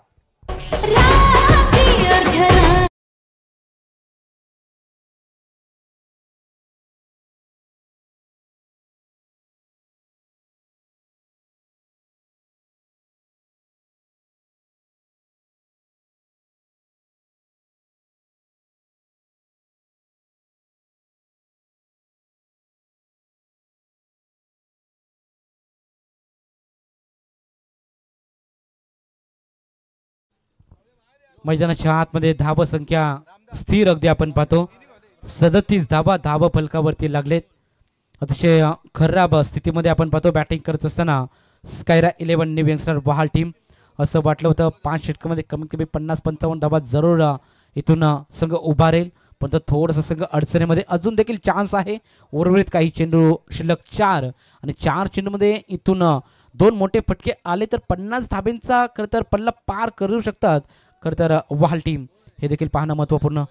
A: मैदानाच्या आतमध्ये धावसंख्या स्थिर अगदी आपण पाहतो. 37 धाबा फलकावरती लागलेत. अतिशय खराब स्थितीमध्ये आपण पाहतो बॅटिंग करत असताना स्कायरा 11 न्यू यंगस्टर वहाल टीम. असं वाटलं होतं 5 षटकामध्ये कमीत कमी 50-55 धाबा जरूर इथून संघ उभारेल. पण तर थोडंसं संघ अडचणीमध्ये अजून देखील चान्स आहे. उर्वरित काही चेंडू शिल्लक 4 आणि 4 चेंडूमध्ये इथून 2 मोठे फटके आले तर 50 धाब्यांचा खरं तर पल्ला पार करू शकतात खरं तर वहाल टीम. हे देखील पाहणं महत्त्वपूर्ण.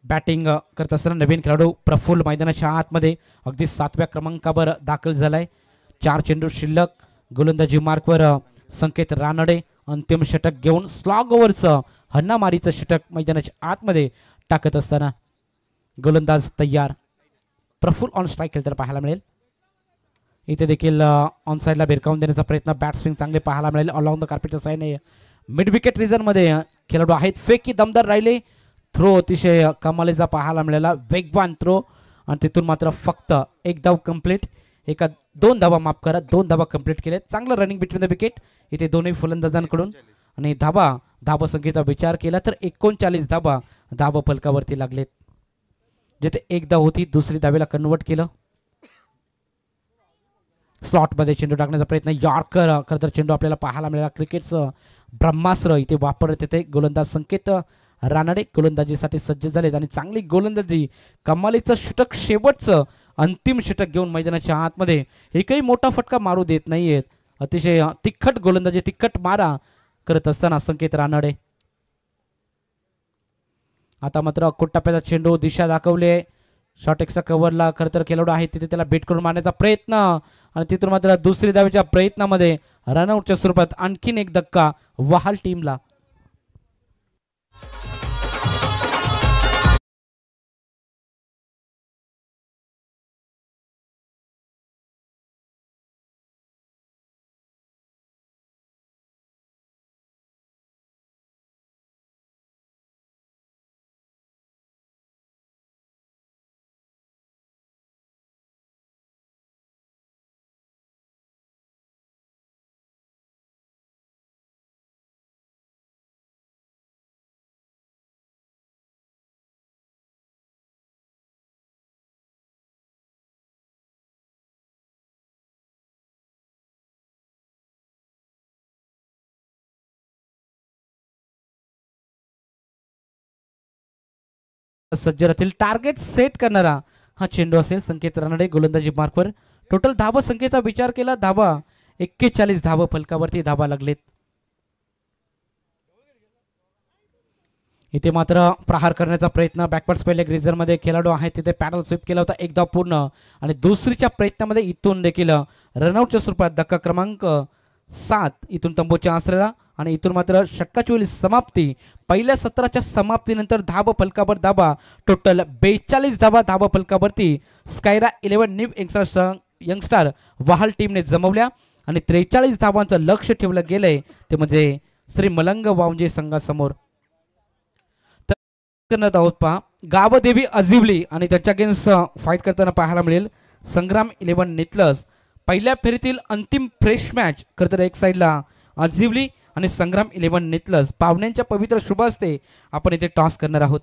A: बॅटिंग करत असताना नवीन खेळाडू प्रफुल्ल मैदानाच्या आतमध्ये अगदी 7व्या क्रमांकावर दाखल झालाय. 4 चेंडू शिल्लक. गोलंदाजी मार्कवर संकेत रानडे. अंतिम षटक घेऊन स्लॉग ओव्हरचं हन्नामारीचं षटक मैदानाच्या आतमध्ये टाकत असताना गोलंदाज तयार. प्रफुल्ल ऑन स्ट्राईक खेळताना पाहायला मिळेल. इथे देखील ऑन साईडला भिरकावून देण्याचा प्रयत्न. बॅट स्विंग चांगले पाहायला मिळेल. ऑलॉंग द कार्पेटच्या साईडने मिड विकेट रिजनमध्ये खेळाडू आहेत. फेकी दमदार राहिले. थ्रो अतिशय कमालीचा पाहायला मिळाला. वेगवान थ्रो आणि तिथून मात्र फक्त 1 धाव कंप्लीट. 2 धावा माफ करा 2 धावा कंप्लीट केले. चांगलं रनिंग बिटवीन द विकेट इथे दोन्ही फलंदाजांकडून. आणि धावसंख्येचा विचार केला तर 39 धावा फलकावरती लागलेत. जिथे 1 धाव होती दुसरी धावेला कन्वर्ट केलं. स्लॉटमध्ये चेंडू टाकण्याचा प्रयत्न. यॉर्कर खरं तर चेंडू आपल्याला पाहायला मिळाला. क्रिकेटचं ब्रह्मास्त्र इथे वापरत येते. गोलंदाज संकेत रानडे गोलंदाजीसाठी सज्ज झालेत आणि चांगली गोलंदाजी कमालीचं षटक शेवटचं अंतिम षटक घेऊन मैदानाच्या आतमध्ये एकही मोठा फटका मारू देत नाहीयेत. अतिशय तिखट गोलंदाजी तिखट मारा करत असताना संकेत रानडे. आता मात्र कोट्टाप्याचा चेंडू दिशा दाखवले. शॉर्ट एक्स्ट्रा कव्हरला खरं तर खेळाडू आहे तिथे त्याला बेट करून मारण्याचा प्रयत्न आणि तिथून मात्र दुसरी धावेच्या प्रयत्नामध्ये रनआउटच्या स्वरूपात आणखीन एक धक्का वहाल टीमला. सज्ज राहतील. टार्गेट सेट करणारा हा चेंडू असेल. संकेत रानडे गोलंदाजी मार्कवर. टोटल धावा संख्येचा विचार केला धावा 41 धावा फलकावरती धावा लागलेत. इथे मात्र प्रहार करण्याचा प्रयत्न बॅकवर्ड्स पहिले ग्रेझरमध्ये खेळाडू आहे तिथे पॅडल स्वीप केला होता एकदा पूर्ण आणि दुसरीच्या प्रयत्नामध्ये इथून देखील रनआउटच्या स्वरूपात धक्का क्रमांक 7 इथून तंबूच्या आसऱ्याला आणि इथून मात्र षटकाची वेळी समाप्ती. पहिल्या सत्राच्या समाप्तीनंतर धावा फलकावर धावा टोटल 42 धावा धावा फलकावरती स्कायरा 11 न्यू यंगस्टार वहाल टीमने जमवल्या आणि 43 धावांचं लक्ष ठेवलं गेलंय ते म्हणजे श्री मलंग वावजे संघासमोर. आहोत पहा गावदेवी अजिवली आणि त्याच्या अगेन्स्ट फाईट करताना पाहायला मिळेल संग्राम 11 नितलस. पहिल्या फेरीतील अंतिम फ्रेश मॅच खरं तर एक साईडला अजिवली आणि संग्राम 11 नितलस. पाहुण्यांच्या पवित्र शुभ हस्ते आपण इथे टॉस करणार आहोत.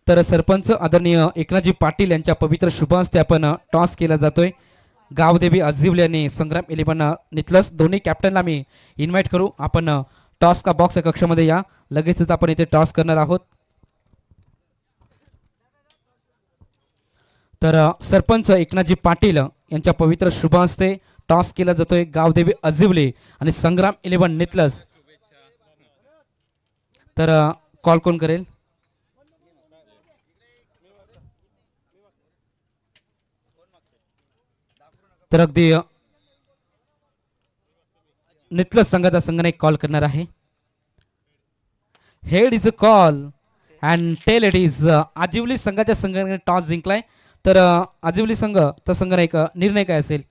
A: तर सरपंच आदरणीय एकनाथजी पाटील यांच्या पवित्र शुभ हस्ते आपण टॉस केला जातोय. गावदेवी अजिवली आणि संग्राम 11 नितलस दोन्ही कॅप्टनला मी इन्व्हाइट करू. आपण टॉस का बॉक्स या कक्षामध्ये या. लगेचच आपण इथे टॉस करणार आहोत. तर सरपंच एकनाथजी पाटील यांच्या पवित्र शुभ हस्ते टॉस केला जातोय. गावदेवी अजिवली आणि संग्राम 11 नितलस. तर कॉल कोण करेल? तर अगदी नितलस संघाचा संघाने एक कॉल करणार आहे. Head is a call and tail it is. Ajivali संघाच्या संघाने टॉस जिंकलाय. तर आजिवली संघाचा संघाने एक निर्णय काय असेल?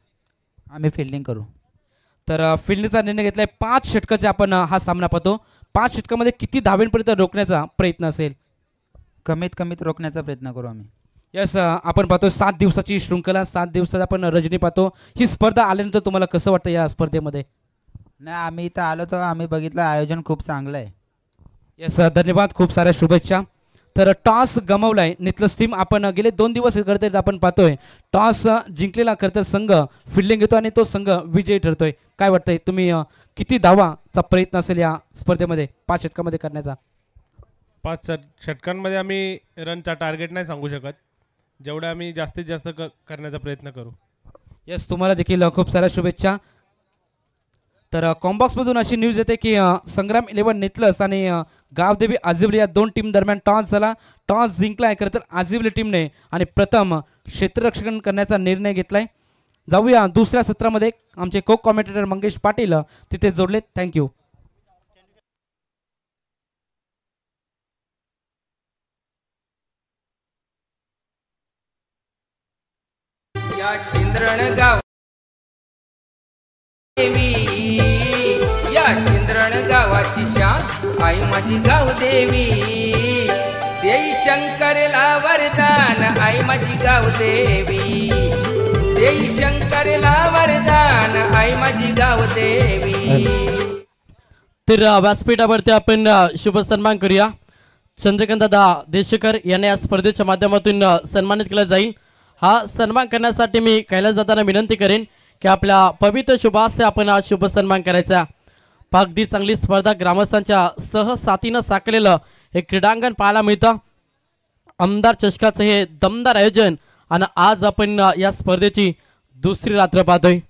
G: आम्ही फिल्डिंग करू.
A: तर फिल्डिंगचा निर्णय घेतलाय. 5 षटकाचे आपण हा सामना पाहतो. 5 षटकामध्ये किती धावेंपर्यंत रोखण्याचा प्रयत्न असेल?
G: कमीत कमीत रोखण्याचा प्रयत्न करू आम्ही.
A: यस आपण पाहतो 7 दिवसाची शृंखला. 7 दिवसात आपण रजनी पाहतो. ही स्पर्धा आल्यानंतर तुम्हाला कसं वाटतं या स्पर्धेमध्ये?
G: नाही आम्ही इथं आलो तर आम्ही बघितलं आयोजन खूप चांगलं आहे.
A: यस धन्यवाद. खूप साऱ्या शुभेच्छा. तर टॉस गमावलाय नितलस टीम. आपण गेले 2 दिवस करतोय आपण पाहतोय टॉस जिंकलेला करता संघ फिल्डिंग घेतो आणि तो संघ विजयी ठरतोय. काय वाटतंय तुम्ही किती धावाचा प्रयत्न असेल या स्पर्धेमध्ये 5 षटकामध्ये करण्याचा?
H: 5 षटकांमध्ये आम्ही रनचा टार्गेट नाही सांगू शकत. जेवढे आम्ही जास्तीत जास्त करण्याचा प्रयत्न करू.
A: यस तुम्हाला देखील खूप साऱ्या शुभेच्छा. तर कॉम्बॉक्समधून अशी न्यूज येते की संग्राम 11 नितलस आणि गावदेवी आजिवली या 2 टीम दरम्यान टॉस झाला. टॉस जिंकलाय खरं तर आजिवली टीमने आणि प्रथम क्षेत्ररक्षण करण्याचा निर्णय घेतलाय. जाऊया दुसऱ्या सत्रामध्ये. आमचे को कॉमेंटेटर मंगेश पाटील तिथे जोडलेत. थँक्यू.
I: या चिंद्रण गाव देवी, या चिंद्रण गावाची शान आई माझी गाव देवी. देई शंकरला वरदान आई माझी गाव देवी. देई शंकरला वरदान आई माझी गाव देवी.
C: तर व्यासपीठावरती आपण शुभ सन्मान करूया. चंद्रकांत दादा देशकर यांना या स्पर्धेच्या माध्यमातून सन्मानित केला जाईल. हा सन्मान करण्यासाठी मी कैलास दादांना विनंती करेन की आपल्या पवित्र शुभास्ते आपण हा शुभ सन्मान करायचा. अगदी चांगली स्पर्धा ग्रामस्थांच्या सहसाथीनं साकारलेलं हे क्रीडांगण पाहायला मिळतं. आमदार चषकाचं हे दमदार आयोजन आणि आज आपण या स्पर्धेची दुसरी रात्र पाहतोय.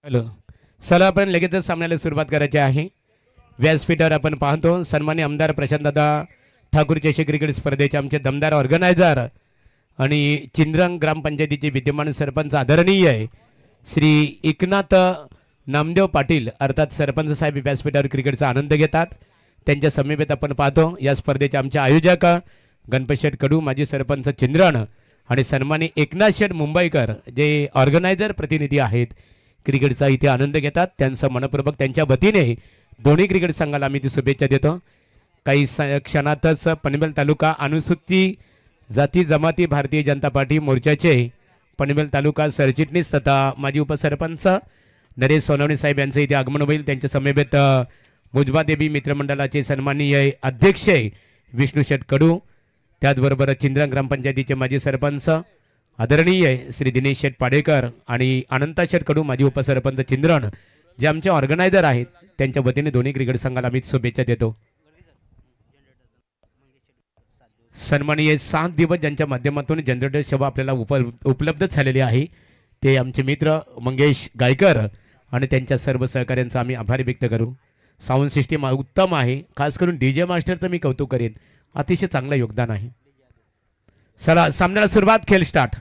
B: हॅलो चला आपण लगेचच सामन्याला सुरुवात करायची आहे. व्यासपीठावर आपण पाहतो सन्मान्य आमदार प्रशांतदादा ठाकूर चषक क्रिकेट स्पर्धेचे आमचे दमदार ऑर्गनायझर आणि चिंद्रंग ग्रामपंचायतीचे विद्यमान सरपंच आदरणीय आहे श्री एकनाथ नामदेव पाटील अर्थात सरपंच साहेब व्यासपीठावर क्रिकेटचा आनंद घेतात. त्यांच्या समीपेत आपण पाहतो या स्पर्धेचे आमचे आयोजक गणपत शेठ कडू माजी सरपंच चिंद्रण आणि सन्मान्य एकनाथ शेठ मुंबईकर जे ऑर्गनायझर प्रतिनिधी आहेत क्रिकेटचा इथे आनंद घेतात. त्यांचं मनपूर्वक त्यांच्या वतीने दोन्ही क्रिकेट संघाला आम्ही ती शुभेच्छा देतो. काही क्षणातच पनवेल तालुका अनुसूचित जाती जमाती भारतीय जनता पार्टी मोर्चाचे पनवेल तालुका सरचिटणीस तथा माजी उपसरपंच नरेश सोनवणे साहेब यांचं इथे आगमन होईल. त्यांच्या समवेत मुजबादेवी मित्रमंडळाचे सन्माननीय अध्यक्ष विष्णू शेठ कडू, त्याचबरोबर चिंद्रण ग्रामपंचायतीचे माजी सरपंच आदरणीय श्री दिनेश शेठ पाडेकर आणि अनंता शेठ कडू माजी उपसरपंच चिंद्रण, जे आमचे ऑर्गनायझर आहेत, त्यांच्या वतीने दोन्ही क्रिकेट संघाला आम्ही शुभेच्छा देतो. सन्माननीय 7 दिवस ज्यांच्या माध्यमातून जनरेटर सेवा आपल्याला उपलब्ध झालेली आहे ते आमचे मित्र मंगेश गायकर आणि त्यांच्या सर्व सहकाऱ्यांचा आम्ही आभार व्यक्त करू. साऊंड सिस्टीम उत्तम आहे, खास करून डीजे मास्टरचं मी कौतुक करेन, अतिशय चांगलं योगदान आहे. चला सामन्याला सुरुवात, खेळ स्टार्ट.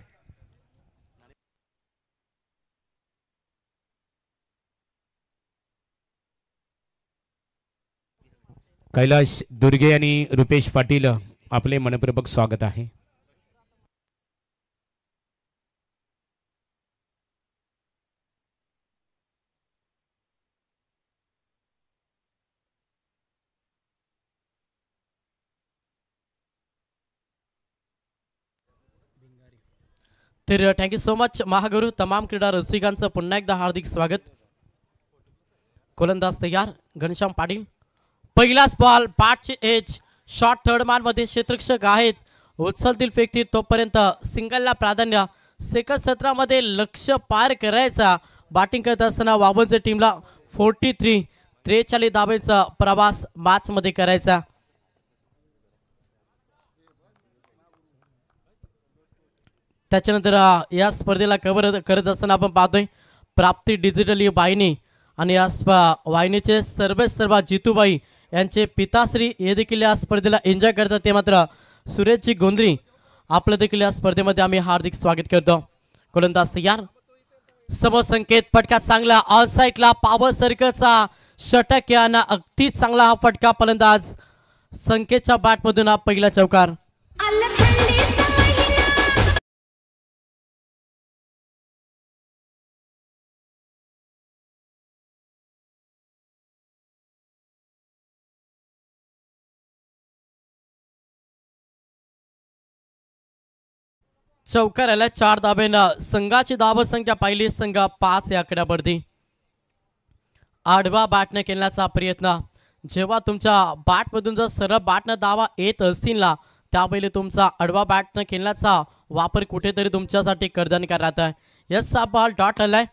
B: कैलाश दुर्गे आणि रुपेश पाटील आपले मनपूर्वक स्वागत आहे.
C: तर थँक्यू सो मच महागुरु. तमाम क्रीडा रसिकांचं पुन्हा एकदा हार्दिक स्वागत. गोलंदाज तयार घनश्याम पाटील. पहिलाच बॉल, पाठचे एज, शॉट थर्ड मान मध्ये क्षेत्ररक्षक आहेत, उचलतील फेकतील तोपर्यंत सिंगलला प्राधान्य. सेकंड सत्रामध्ये लक्ष पार करायचा. बॅटिंग करत असताना वाबनच्या टीमला 43 धाब्यांचा प्रवास मॅच मध्ये करायचा. त्याच्यानंतर या स्पर्धेला कव्हर करत असताना आपण पाहतोय प्राप्ती डिजिटल ही वाहिनी आणि या वाहिनीचे सर्व जितूबाई यांचे पिताश्री हे देखील या स्पर्धेला एन्जॉय करतात. ते मात्र सुरेशजी गोंधळी आपलं देखील या स्पर्धेमध्ये आम्ही हार्दिक स्वागत करतो. गोलंदाज तयार, समोर संकेत, फटका चांगला ऑन साईडला पॉवर सर्कलचा षटक यांना अगदी चांगला हा फटका. फलंदाज संकेतच्या बॅटमधून हा पहिला चौकार. चौकार आला 4 धाब्यानं. संघाची धाव संख्या पाहिली संघ 5 या आकड्यावरती. आडवा बॅटने खेळण्याचा प्रयत्न. जेव्हा तुमच्या बॅटमधून जर सरळ बॅटनं धावा येत असतील ना, त्यावेळी तुमचा आडवा बॅटनं खेळण्याचा वापर कुठेतरी तुमच्यासाठी कर्दनकार राहत आहे. यस हा बॉल डॉट आलाय.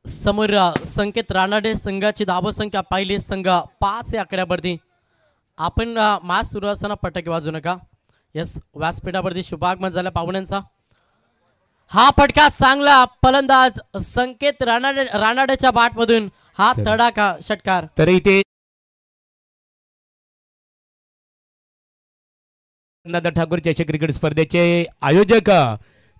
C: समोर संकेत रानाडे, संघाची धाव संख्या पाहिली संघ 5 या आकड्यावरती. आपण मॅच सुरू असताना पटके वाजू नका. यस, व्यासपीठावरती शुभागमन झाला पाहुण्यांचा. हा फटका चांगला. फलंदाज संकेत रानाडेच्या बॅटमधून हा तडाखा षटकार.
B: तर इथे ठाकूर चषक क्रिकेट स्पर्धेचे आयोजक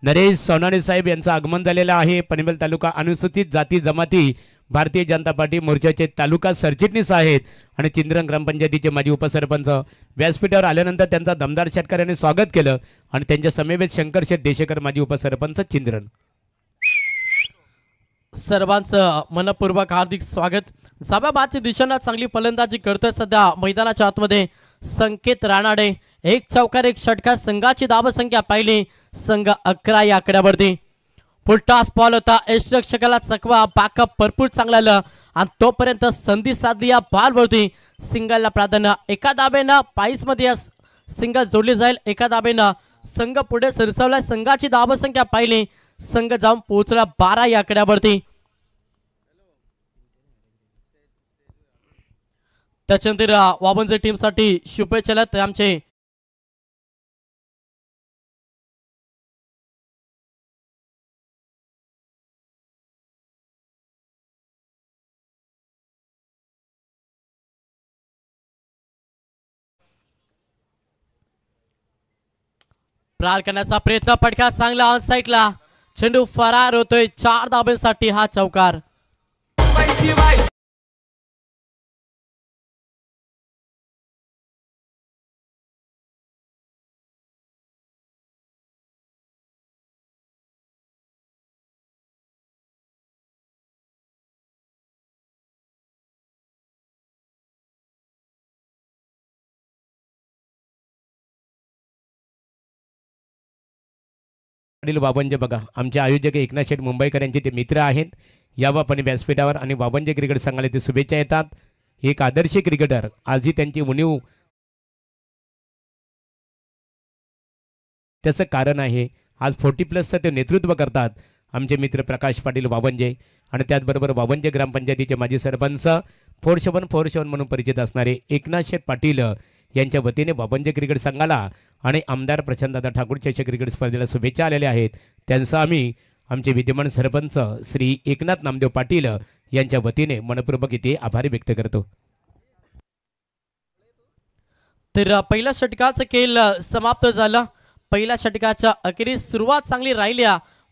B: नरेश सोनवणे साहेब यांचं आगमन झालेलं आहे. पनवेल तालुका अनुसूचित जाती जमाती भारतीय जनता पार्टी मोर्चाचे तालुका सरचिटणीस आहेत आणि चिंद्रण ग्रामपंचायतीचे माजी उपसरपंच. व्यासपीठावर आल्यानंतर त्यांचा दमदार षटकाराने स्वागत केलं आणि त्यांच्या समवेत शंकर शेठ देशेकर माजी उपसरपंच चिंद्रण.
C: सर्वांचं मनपूर्वक हार्दिक स्वागत. साबाबादच्या दिशेनं चांगली फलंदाजी करतोय सध्या मैदानाच्या आतमध्ये संकेत रानाडे. 1 चौकार 1 षटकार. संघाची धाव संख्या पाहिली संघ 11 या आकड्यावरती. फुलटॉस बॉल होता, यष्टरक्षकाला चकवा, बॅकअप भरपूर चांगला आलं आणि तोपर्यंत संधी साधली या बॉलवरती. सिंगलला प्राधान्य. एका धाब्यानं पाईस मध्ये सिंगल जोडली जाईल. एका धाब्यानं संघ पुढे सरसावला. संघाची धाव संख्या पाहिली संघ जाऊन पोहोचला 12 या आकड्यावरती. त्याच्यानंतर वाबनच्या टीमसाठी शुभेच्छा आमचे प्रार करण्याचा प्रयत्न. फटका चांगला ऑन साईडला. चेंडू फरार होतोय. 4 धाब्यांसाठी हा चौकार.
B: पाटील बाबंजे बघा आमचे आयोजक एकनाथ शेठ मुंबईकर यांचे ते मित्र आहेत. याबापाने व्यासपीठावर आणि बाबंजे क्रिकेट संघाला ते शुभेच्छा येतात. एक आदर्श क्रिकेटर आजही त्यांची उणीव त्याचं कारण आहे आज 40+ ते नेतृत्व करतात आमचे मित्र प्रकाश पाटील बाबंजे आणि त्याचबरोबर बाबंजे ग्रामपंचायतीचे माजी सरपंच 4747 म्हणून परिचित असणारे एकनाथ शेठ पाटील यांच्या वतीने बाबंजे क्रिकेट संघाला आणि आमदार प्रशांतदादा ठाकूर चषक क्रिकेट स्पर्धेला शुभेच्छा आलेल्या आहेत. त्यांचं आम्ही आमचे विद्यमान सरपंच श्री एकनाथ नामदेव पाटील यांच्या वतीने मनपूर्वक इथे आभार व्यक्त करतो.
C: तर पहिल्या षटकाचा खेळ समाप्त झाला. पहिल्या षटकाच्या अखेरीस सुरुवात चांगली राहिली.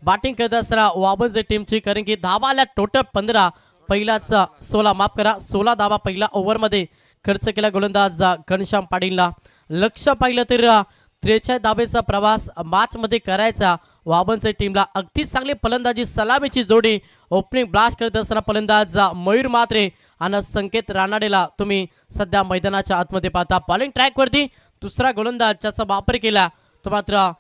C: बॅटिंग करत असताना वाबंजे टीमची कारण की धावा आल्या टोटल 15. पहिलाच 16 धावा पहिल्या ओव्हरमध्ये खर्च केला गोलंदाज घनश्याम पाटीलला. लक्ष पाहिलं तर 43 धावेचा प्रवास मॅचमध्ये करायचा वाबंजे टीमला. अगदी चांगली फलंदाजी सलामीची जोडी ओपनिंग ब्लास्ट करत असताना फलंदाज मयूर म्हात्रे आणि संकेत रानाडेला तुम्ही सध्या मैदानाच्या आतमध्ये पाहता. बॉलिंग ट्रॅकवरती दुसरा गोलंदाज ज्याचा वापर केला तो मात्र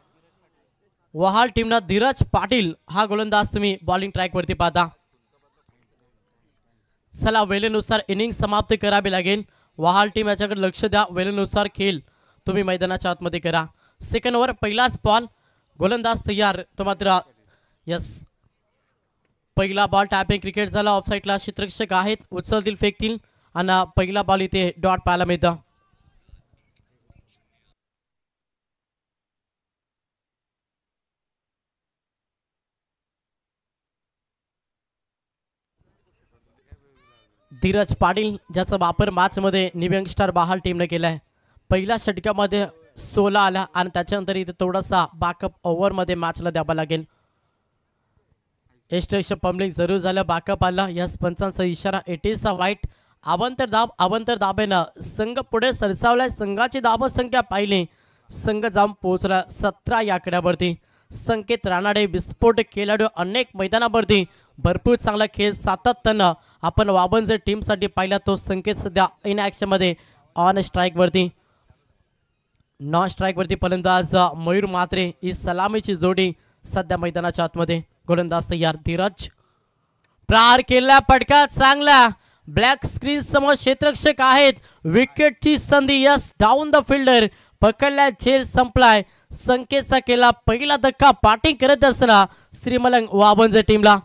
C: वहाल टीमनं धीरज पाटील हा गोलंदाज तुम्ही बॉलिंग ट्रॅकवरती पाहता. चला वेळेनुसार इनिंग समाप्त करावी लागेल. वहाल टीम याच्याकडे लक्ष द्या. वेळेनुसार खेळ तुम्ही मैदानाच्या आतमध्ये करा. सेकंड ओव्हर पहिलाच बॉल गोलंदाज तयार तो मात्र यस पहिला बॉल टॅपिंग क्रिकेट झाला. ऑफसाईडला क्षेत्ररक्षक आहेत उचलतील फेकतील आणि पहिला बॉल इथे डॉट पाहायला मिळतं. धीरज पाटील ज्याचा वापर मॅचमध्ये न्यू यंगस्टर बहाल टीमने केलाय. पहिल्या षटकामध्ये 16 आला आणि त्याच्यानंतर इथे थोडासा बॅकअप ओव्हरमध्ये मॅचला द्यावा लागेल. एस्टेश पंबलिंग जरूर झालं. बॅकअप आला. यस पंचांचा इशारा 80चा वाईट. अवंतर दाबेनं संघ पुढे सरसावलाय. संघाची धावसंख्या पाहिली संघ जाऊन पोहोचला 17 या आकड्यावरती. संकेत रानाडे विस्फोट खेळाडू अनेक मैदानावरती भरपूर चांगला खेळ सातत्यानं आपण वाबंजे टीमसाठी पाहिला. तो संकेत सध्या इन ॲक्शनमध्ये ऑन स्ट्राईकवरती. नॉन स्ट्राईकवरती फलंदाज मयूर म्हात्रे ही सलामीची जोडी सध्या मैदानाच्या आतमध्ये. गोलंदाज तयार धीरज प्रार केला फटका चांगला. ब्लॅक स्क्रीन समोर क्षेत्ररक्षक आहेत. विकेटची संधी यस डाऊन द फिल्डर पकडल्या झेल संपलाय. संकेतचा केला पहिला धक्का. बॅटिंग करत असताना श्रीमलंग वाबंजे टीमला.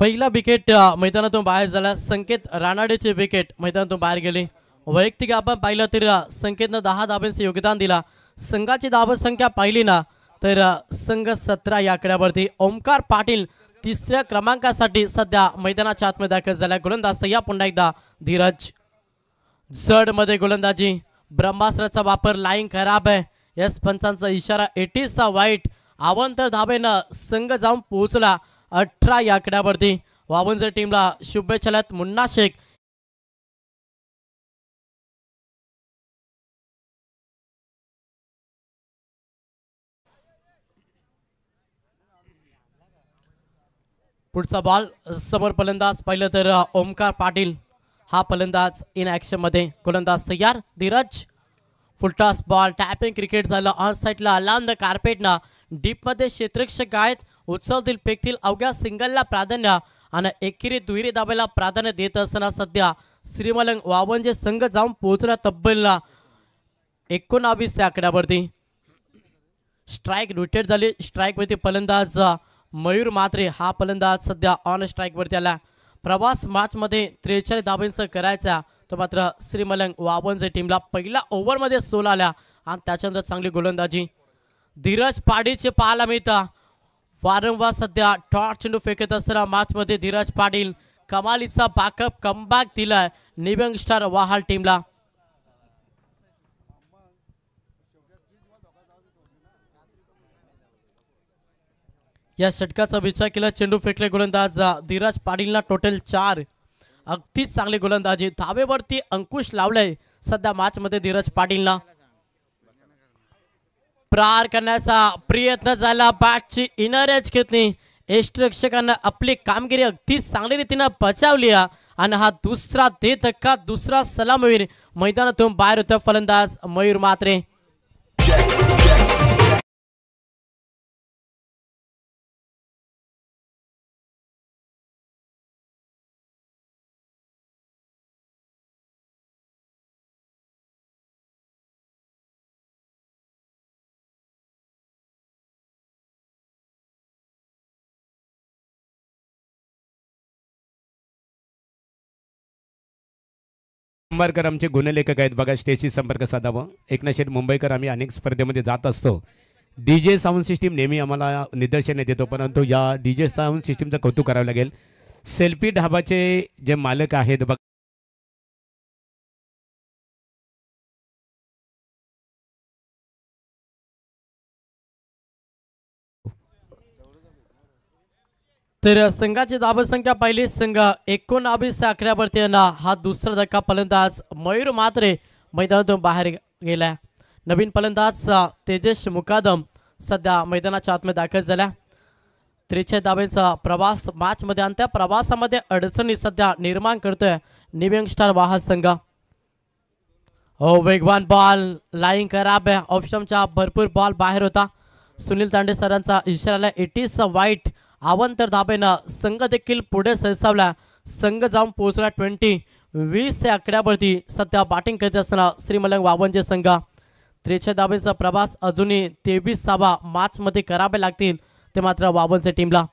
C: पहिला विकेट मैदानातून बाहेर झाला. संकेत रानाडेचे विकेट मैदानातून बाहेर गेले. वैयक्तिक आपण पाहिलं तर संकेतनं 10 धाब्यांचे योगदान दिला. संघाची धावसंख्या पाहिली ना तर संघ 17 या आकड्यावरती. ओमकार पाटील तिसऱ्या क्रमांकासाठी सध्या मैदानाच्या आतमध्ये दाखल झाला. गोलंदाज या पुन्हा एकदा धीरज. जड मध्ये गोलंदाजी. ब्रह्मास्त्राचा वापर. लाईन खराब आहे. यस पंचांचा इशारा 80चा वाईट. अवंतर धाबेनं संघ जाऊन पोहोचला 18 या आकड्यावरती. वाबंजे टीमला शुभेच्छा. मुन्ना शेख पुढचा बॉल समोर फलंदाज पाहिलं तर ओमकार पाटील हा फलंदाज इन ॲक्शन मध्ये. गोलंदाज तयार Dheeraj. Full toss ball tapping cricket झालं. ऑन साईडला लांब द कार्पेटना डीपमध्ये क्षेत्ररक्षक आहेत. उचलतील फेकतील अवघ्या सिंगलला प्राधान्य आणि एकेरी दुहेरी दाबाला प्राधान्य देत असताना सध्या श्रीमलंग वाबंजे संघ जाऊन पोहोचला तब्बल 19 या आकड्यावरती. स्ट्राईक रोटेट झाली. स्ट्राईकवरती फलंदाज मयूर म्हात्रे हा फलंदाज सध्या ऑन स्ट्राईकवरती आला. प्रवास मॅचमध्ये 43 धाब्यांचा करायचा तो मात्र श्रीमलंग वाबंजे टीमला. पहिल्या ओव्हरमध्ये 16 आल्या आणि त्याच्यानंतर चांगली गोलंदाजी धीरज पाडीचे पाहायला मिळतं. वारंवार सध्या टॉर्च चेंडू फेकत असताना मॅच मध्ये धीरज पाटील कमालीचा बॅकअप कमबॅक दिलाय निव्यंग स्टार वाहाल टीमला. या षटकाचा विचार केला चेंडू फेकले गोलंदाज धीरज पाटीलला टोटल 4. अगदीच चांगली गोलंदाजी धावेवरती अंकुश लावलाय सध्या मॅच मध्ये धीरज पाटीलला. प्रहार करण्याचा प्रयत्न झाला बॅटची इनर एज घेतली यष्टिरक्षकांना आपली कामगिरी अगदीच चांगल्या रीतीने बचावली आणि हा दुसरा धक्का दुसरा सलामीवीर मैदानातून बाहेर होता फलंदाज मयूर म्हात्रे.
B: अंबारकर आमचे गुणलेखक आहेत बघा. स्टेजशी संपर्क साधावा. एकनाथ शेठ मुंबईकर आम्ही अनेक स्पर्धेमध्ये जात असतो. डीजे साऊंड सिस्टीम नेहमी आम्हाला निदर्शनात येतो परंतु या डीजे साऊंड सिस्टीमचं कौतुक करावं लागेल. सेल्फी ढाबाचे जे मालक आहेत बघा
C: तर संघाची धावसंख्या पहिली संघ 19 आकड्यावरती हा दुसरा धक्का फलंदाज मयूर म्हात्रे मैदानातून बाहेर गेला. नवीन फलंदाज तेजस मुकादम सध्या मैदानाच्या आतमध्ये दाखल झाला. 43 धावेचा प्रवास मॅच मध्ये आणि त्या प्रवासामध्ये अडचणी सध्या निर्माण करतोय निव्यंग स्टार वाहन संघ. वेगवान बॉल लाईन खराब आहे. ऑप्शनचा भरपूर बॉल बाहेर होता. सुनील तांडे सरांचा इशारा 80 वाईट अवंतर धाबेनं संघ देखील पुढे सरसावला. संघ जाऊन पोहोचला 20 या आकड्यावरती सध्या बॅटिंग करत असताना श्रीमलंग वावनचे संघ. 43 धाबेचा प्रवास अजूनही 23वा मॅच मध्ये करावे लागतील ते मात्र वावनचे टीमला.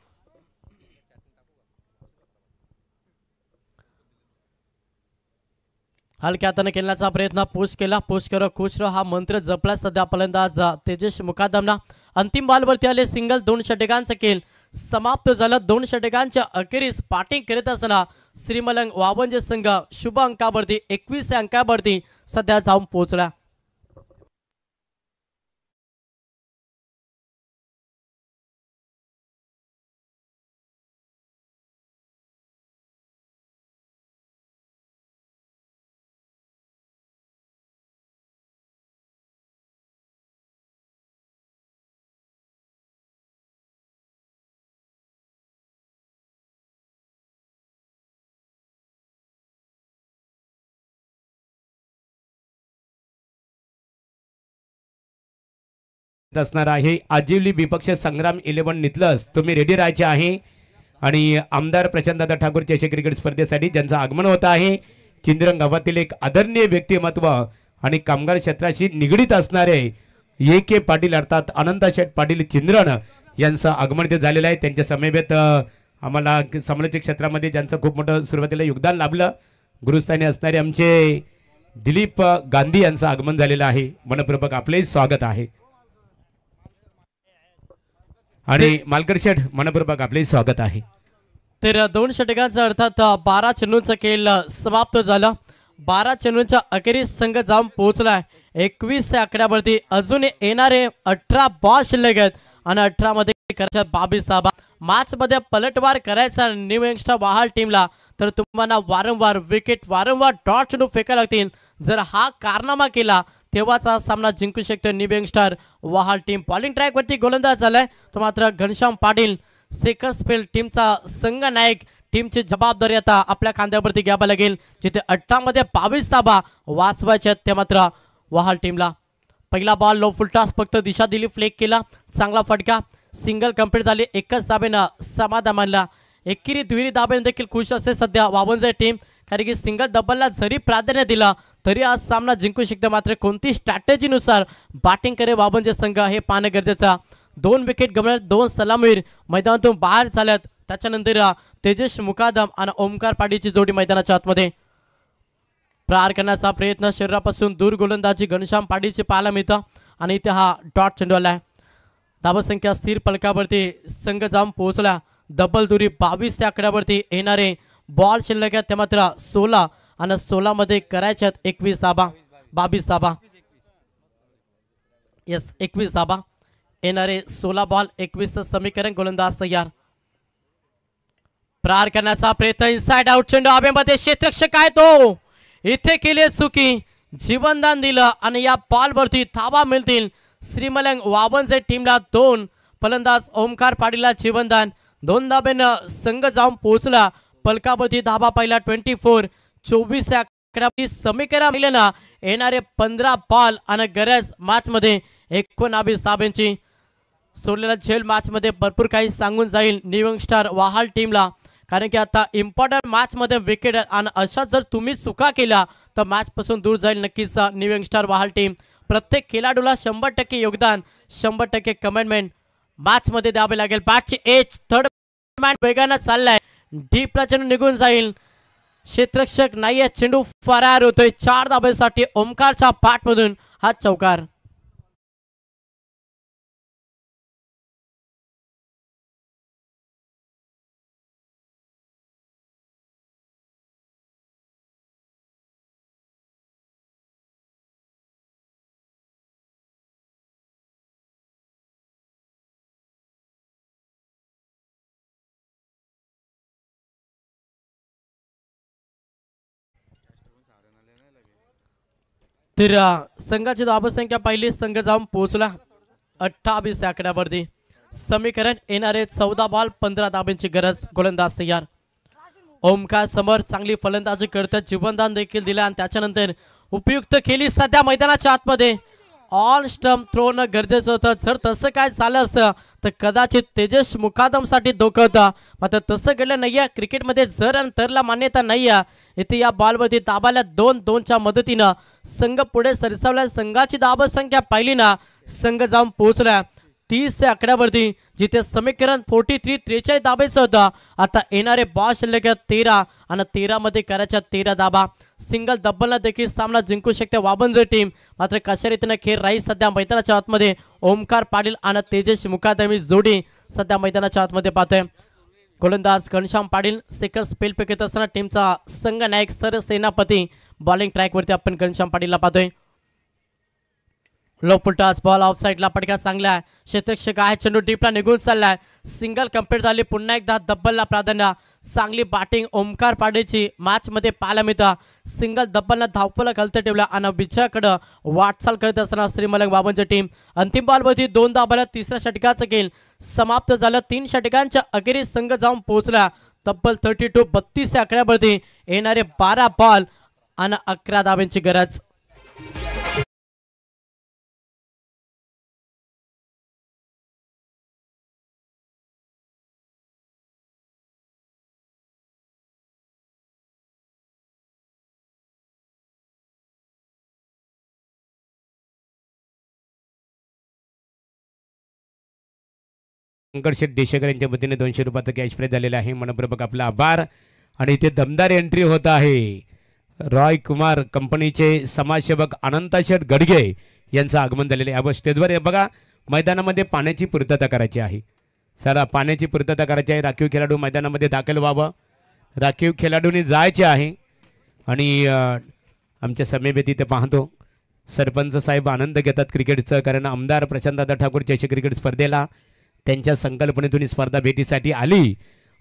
C: हलक्या हाताने खेळण्याचा प्रयत्न पुश केला. पुश करो खुश रहो हा मंत्र जपला सध्या फलंदाज तेजस मुकादमना. अंतिम बॉलवरती आले सिंगल. 2 षटकांचा खेळ समाप्त झाला. 2 षटकांच्या अखेरीस बॅटिंग करत असताना श्रीमलंग वावनचे संघ शुभ अंकावरती 21 अंकावरती सध्या जाऊन पोहोचला.
B: असणार आहे आजिवली विपक्ष संग्राम 11 नितलस. तुम्ही रेडी राहायचे आहे आणि आमदार प्रशांतदादा ठाकूर चषक क्रिकेट स्पर्धेसाठी ज्यांचं आगमन होत आहे चिंद्रन गावातील एक आदरणीय व्यक्तिमत्व आणि कामगार क्षेत्राशी निगडीत असणारे A.K. पाटील अर्थात अनंतशेठ पाटील चिंद्रन यांचं आगमन ते झालेलं आहे. त्यांच्या समवेत आम्हाला समालोचक क्षेत्रामध्ये ज्यांचं खूप मोठं सुरुवातीला योगदान लाभलं गुरुस्थानी असणारे आमचे दिलीप गांधी यांचं आगमन झालेलं आहे. मनपूर्वक आपले स्वागत आहे आणि मालकर शेठ मनपूर्वक आपले स्वागत आहे.
C: तर 2 षटकांचा अर्थात 12 चेंडूंचा खेळ समाप्त झाला. 12 चेंडूंच्या अखेरीस संघ जाऊन पोहोचलाय 21 आकड्यावरती. अजून येणारे 18 बॉल शिल्लक आहेत आणि 18 मध्ये करायच्या 22 धावा. मॅच मध्ये पलटवार करायचा न्यू यंगस्टर वाहाल टीमला तर तुम्हाला वारंवार विकेट वारंवार डॉट चेंडू फेकायला लागतील. जर हा कारनामा केला तेव्हाच हा सामना जिंकू शकतो न्यू यंगस्टर वाहाल टीम. बॉलिंग ट्रॅक वरती गोलंदाज झालाय तो मात्र घनश्याम पाटील सेकंड स्पेल टीमचा संघ नायक. टीमची जबाबदारी आता आपल्या खांद्यावरती घ्यावी लागेल. जिथे 18 मध्ये 22 धावा वाचवायच्या ते मात्र वाहाल टीमला. पहिला बॉल लो फुल टॉस फक्त दिशा दिली फ्लेक केला. चांगला फटका सिंगल कंप्लीट झाली. एकच धाबेनं समाधान मानला. एकेरी दुहेरी धाबेने देखील खुश असते सध्या वावनचे टीम कारण की सिंगल डबलला जरी प्राधान्य दिला तरी आज सामना जिंकू शकतो. मात्र कोणती स्ट्रॅटेजीनुसार बॅटिंग करे वावनचे संघ हे पाहणं गरजेचं. 2 विकेट गमवल्यात. 2 सलामीवीर मैदानातून बाहेर झाल्यात. त्याच्यानंतर तेजस मुकादम आणि ओमकार पाटीलची जोडी मैदानाच्या आतमध्ये. प्रहार करण्याचा प्रयत्न शरीरापासून दूर गोलंदाजी घनश्याम पाटीलची पाहायला मिळतं आणि इथे हा डॉट चेंडू आलाय. धावसंख्या स्थिर फलकावरती संघ जाऊन पोहोचला. डबल दुरी 22 या आकड्यावरती येणारे बॉल शिल्लक आहेत ते मात्र 16 आणि 16 मध्ये करायच्यात 21 धाबा 22 धाबा. यस 21 धाबा येणारे 16 बॉल 21 समीकरण. गोलंदाज तयार. प्रहार करण्याचा प्रयत्न इनसाइड आउट चेंडू हवेमध्ये. क्षेत्ररक्षक आहे तो इथे केली चुकी. जीवनदान दिलं आणि या बॉलवरती धावा मिळतील. श्रीमलंग वावनचे टीमला 2. फलंदाज ओमकार पाटीलला जीवनदान. 2 धाब्यानं संघ जाऊन पोहोचला. पलकावरती धाबा पहिला 24 या आकड्यावरती समीकरण मिळालं. येणारे 15 बॉल आणि गरज मॅच मध्ये 19 धाब्यांची. सोडलेल्या झेल मॅच मध्ये भरपूर काही सांगून जाईल न्यू यंगस्टर वाहाल टीमला. कारण की आता इम्पॉर्टंट मॅच मध्ये विकेट आणि अशा जर तुम्ही चुका केला तर मॅच पासून दूर जाईल नक्कीच न्यू यंगस्टर वाहाल टीम. प्रत्येक खेळाडूला 100% योगदान 100% कमिटमेंट मॅच मध्ये द्यावे लागेल. बॅटची एज थर्ड मॅन वेगानं चाललाय. डीपला चेंडू निघून जाईल. क्षेत्ररक्षक नाहीये. चेंडू फरार होतोय. 4 धाब्यासाठी ओमकारच्या पाठमधून हा चौकार. तर संघाची धावसंख्या पहिली संघ जाऊन पोहोचला 28 या आकड्यावरती. समीकरण येणारे 14 बॉल 15 धाब्यांची गरज. गोलंदाज तयार. ओमकार समोर चांगली फलंदाजी करतात. जीवनदान देखील दिलं आणि त्याच्यानंतर उपयुक्त खेळी सध्या मैदानाच्या आतमध्ये. ऑन स्टंप थ्रो न गरजेचं होतं. जर तसं काय झालं असतं तर कदाचित तेजस मुकादमसाठी धोका होता. मात्र तसं घडलं नाहीये. क्रिकेटमध्ये जर आणि तरला मान्यता नाही आहे. इथे या बॉलवरती दाबाला 2-2च्या मदतीनं संघ पुढे सरसावला. संघाची धावसंख्या पहिली ना संघ जाऊन पोहोचला 30 या आकड्यावरती. जिथे समीकरण 43 धाब्याचं होतं. आता येणारे बॉल शिल्लक 13 आणि 13 मध्ये करायच्या 13 धाबा. सिंगल डबलला देखील सामना जिंकू शकते वाबंजर टीम. मात्र कशा रीतीने खेळ राहील सध्या मैदानाच्या आतमध्ये. ओमकार पाटील आणि तेजस मुकादमी जोडी सध्या मैदानाच्या आतमध्ये पाहतोय. गोलंदाज Ghanshyam Patil second spell Peck येत असताना टीमचा संघ नायक सर सेनापती बॉलिंग ट्रॅकवरती आपण घनश्याम पाटीलला पाहतोय. लो फुलटॉस बॉल ऑफ साईडला पटका चांगला आहे. क्षेत्ररक्षक आहे. चेंडू डीपला निघून चाललाय. सिंगल कंप्लीट झाली. पुन्हा एकदा डबलला प्राधान्य. चांगली बॅटिंग ओमकार पाटीलची मॅच मध्ये पाहायला मिळतं. सिंगल डबलला धावफलक घालत ठेवला आणि विजयाकडे वाटचाल करत असताना श्रीमलंग बाबांची टीम. अंतिम बॉलवरती 2 धाब्याला 3ऱ्या षटकाचं खेळ समाप्त झालं. 3 षटकांच्या अखेरीस संघ जाऊन पोहोचला. तब्बल 32 या आकड्यावरती येणारे 12 बॉल आणि 11 धाब्यांची गरज.
B: शंकर शेठ देशेकर यांच्या वतीने 200 रुपयाचं कॅश प्राइज झालेलं आहे. मनपूर्वक आपला आभार. आणि इथे दमदार एंट्री होत आहे. रॉय कुमार कंपनीचे समाजसेवक अनंता शेठ गडगे यांचं आगमन झालेलं आहे. स्टेजवर बघा मैदानामध्ये पाण्याची पूर्तता करायची आहे. चला पाण्याची पूर्तता करायची आहे. राखीव खेळाडू मैदानामध्ये दाखल व्हावं. राखीव खेळाडूंनी जायचे आहे. आणि आमच्या समेत इथे पाहतो सरपंच साहेब आनंद घेतात क्रिकेटचं. कारण आमदार प्रशांतदादा ठाकूर चषक क्रिकेट स्पर्धेला त्यांच्या संकल्पनेतून स्पर्धा भेटीसाठी आली.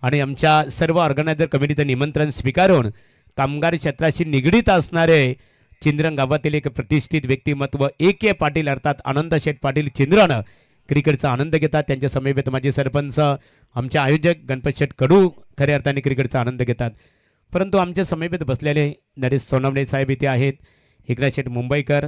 B: आणि आमच्या सर्व ऑर्गनायझर कमिटीचं निमंत्रण स्वीकारून कामगार क्षेत्राशी निगडीत असणारे चिंद्रण गावातील एक प्रतिष्ठित व्यक्तिमत्व AK पाटील अर्थात आनंद शेठ पाटील चिंद्रण क्रिकेटचा आनंद घेतात. त्यांच्या समेत माजी सरपंच आमचे आयोजक गणपत शेठ कडू खऱ्या अर्थाने क्रिकेटचा आनंद घेतात. परंतु आमच्या समेत बसलेले नरेश सोनवणे साहेब इथे आहेत. एकनाथ शेठ मुंबईकर.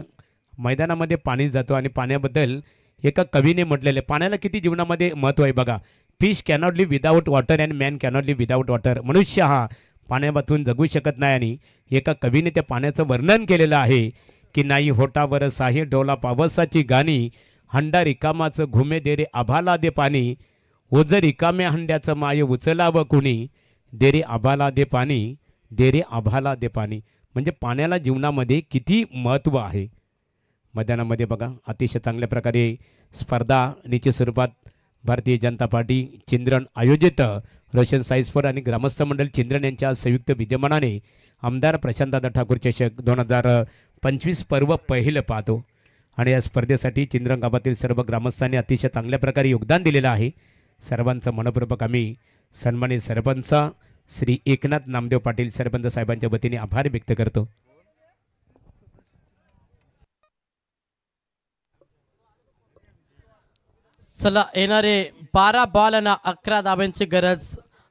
B: मैदानामध्ये पाणी जातो आणि पाण्याबद्दल एका कवीने म्हटलेले पाण्याला किती जीवनामध्ये महत्त्व आहे बघा. Fish cannot live without water and man cannot live without water. मनुष्य हा पाण्यापासून जगू शकत नाही. आणि एका कवीने त्या पाण्याचं वर्णन केलेलं आहे की नाही होटावर साहे डोला पावसाची गाणी. हंडा रिकामाचं घुमे दे रे आभाला दे पाणी. ओझ रिकाम्या हंड्याचं माय उचलावं कुणी. दे रे आभाला दे पाणी. दे रे आभाला दे पाणी. म्हणजे पाण्याला जीवनामध्ये किती महत्त्व आहे. मैदानामध्ये बघा अतिशय चांगल्या प्रकारे स्पर्धा निश्चित स्वरूपात भारतीय जनता पार्टी चिंद्रण आयोजित रोशन साई स्पोर्ट आणि ग्रामस्थ मंडळ चिंद्रण यांच्या संयुक्त विद्यमानाने आमदार प्रशांतदादा ठाकूर चषक 2025 पर्व पहिलं पाहतो आणि या स्पर्धेसाठी चिंद्रण गावातील सर्व ग्रामस्थांनी अतिशय चांगल्या प्रकारे योगदान दिलेलं आहे. सर्वांचं मनपूर्वक आम्ही सन्मानित सरपंच श्री एकनाथ नामदेव पाटील सरपंच साहेबांच्या वतीने आभार व्यक्त करतो.
C: चला येणारे 12 बॉल आणि 11 धाब्यांची गरज.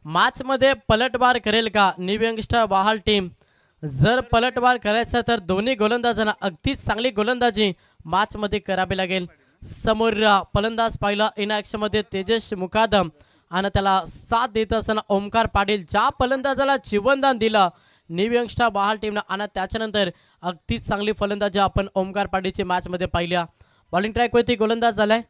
C: मॅच मध्ये पलटवार करेल का न्यू यंगस्टर वाहाल टीम? जर पलटवार करायचा तर दोन्ही गोलंदाजांना अगदीच चांगली गोलंदाजी मॅच मध्ये करावी लागेल. समोर फलंदाज पाहिला इन ॲक्शन मध्ये तेजस मुकादम आणि त्याला साथ देत असताना ओमकार पाटील. ज्या फलंदाजाला जीवनदान दिलं न्यू यंगस्टर वाहाल टीमनं आणि त्याच्यानंतर अगदीच चांगली फलंदाजी आपण ओमकार पाटीलची मॅच मध्ये पाहिल्या. बॉलिंग ट्रॅकवरती गोलंदाज झालाय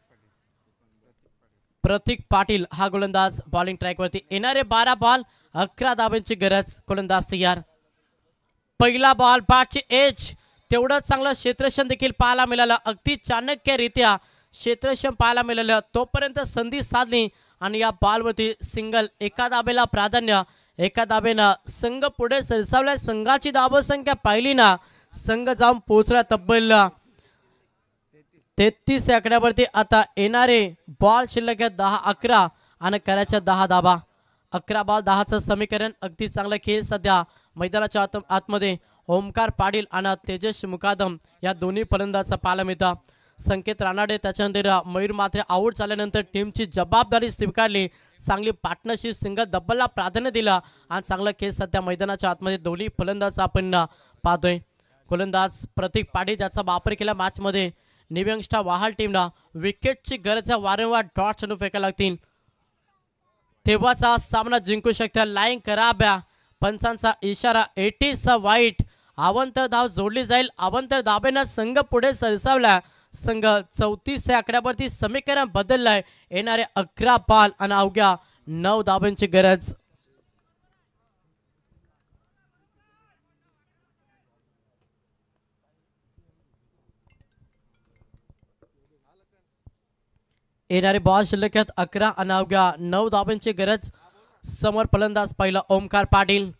C: प्रतीक पाटील हा गोलंदाज बॉलिंग ट्रॅकवरती. येणारे 12 बॉल 11 धाब्यांची गरज. गोलंदाज तयार. पहिला बॉल बॅटची एज तेवढंच चांगलं क्षेत्ररक्षण देखील पाहायला मिळालं. अगदी चाणक्यरित्या क्षेत्ररक्षण पाहायला मिळालं. तोपर्यंत संधी साधली आणि या बॉलवरती सिंगल. एका धाब्याला प्राधान्य. एका धाब्यानं संघ पुढे सरसावल्या. संघाची धावसंख्या पाहिली ना संघ जाऊन पोहोचला तब्बल 33 आकड्यावरती. आता येणारे बॉल शिल्लक 10-11 आणि करायच्या 10 धाबा. 11 बॉल 10चं समीकरण. अगदी चांगला खेळ सध्या मैदानाच्या आतमध्ये ओमकार पाटील आणि तेजस मुकादम या दोन्ही फलंदाजाचा पाहायला मिळतं. संकेत रानाडे त्याच्यानंतर मयूर मात्रे आऊट झाल्यानंतर टीमची जबाबदारी स्वीकारली. चांगली पार्टनरशिप सिंगल डबलला प्राधान्य दिला आणि चांगला खेळ सध्या मैदानाच्या आतमध्ये दोन्ही फलंदाज आपण पाहतोय. गोलंदाज प्रतीक पाटील ज्याचा वापर केला मॅचमध्ये. न्यू यंगस्टर वाहाल टीमला विकेटची गरज वारंवार डॉट चढू फेकायला लागतील तेव्हाच हा सामना जिंकू शकतो. लाईन कराब्या पंचांचा इशारा. 80चा वाईट. अवंतर धाव जोडली जाईल. अवंतर धाब्यानं संघ पुढे सरसावला. संघ 34 आकड्यावरती समीकरण बदललंय. येणारे 11 बॉल आणि अवघ्या 9 धाब्यांची गरज. येणारे बॉल शिल्लक 11 आणि अवघ्या 9 धाब्यांची गरज. समोर फलंदाज पहिला ओमकार पाटील.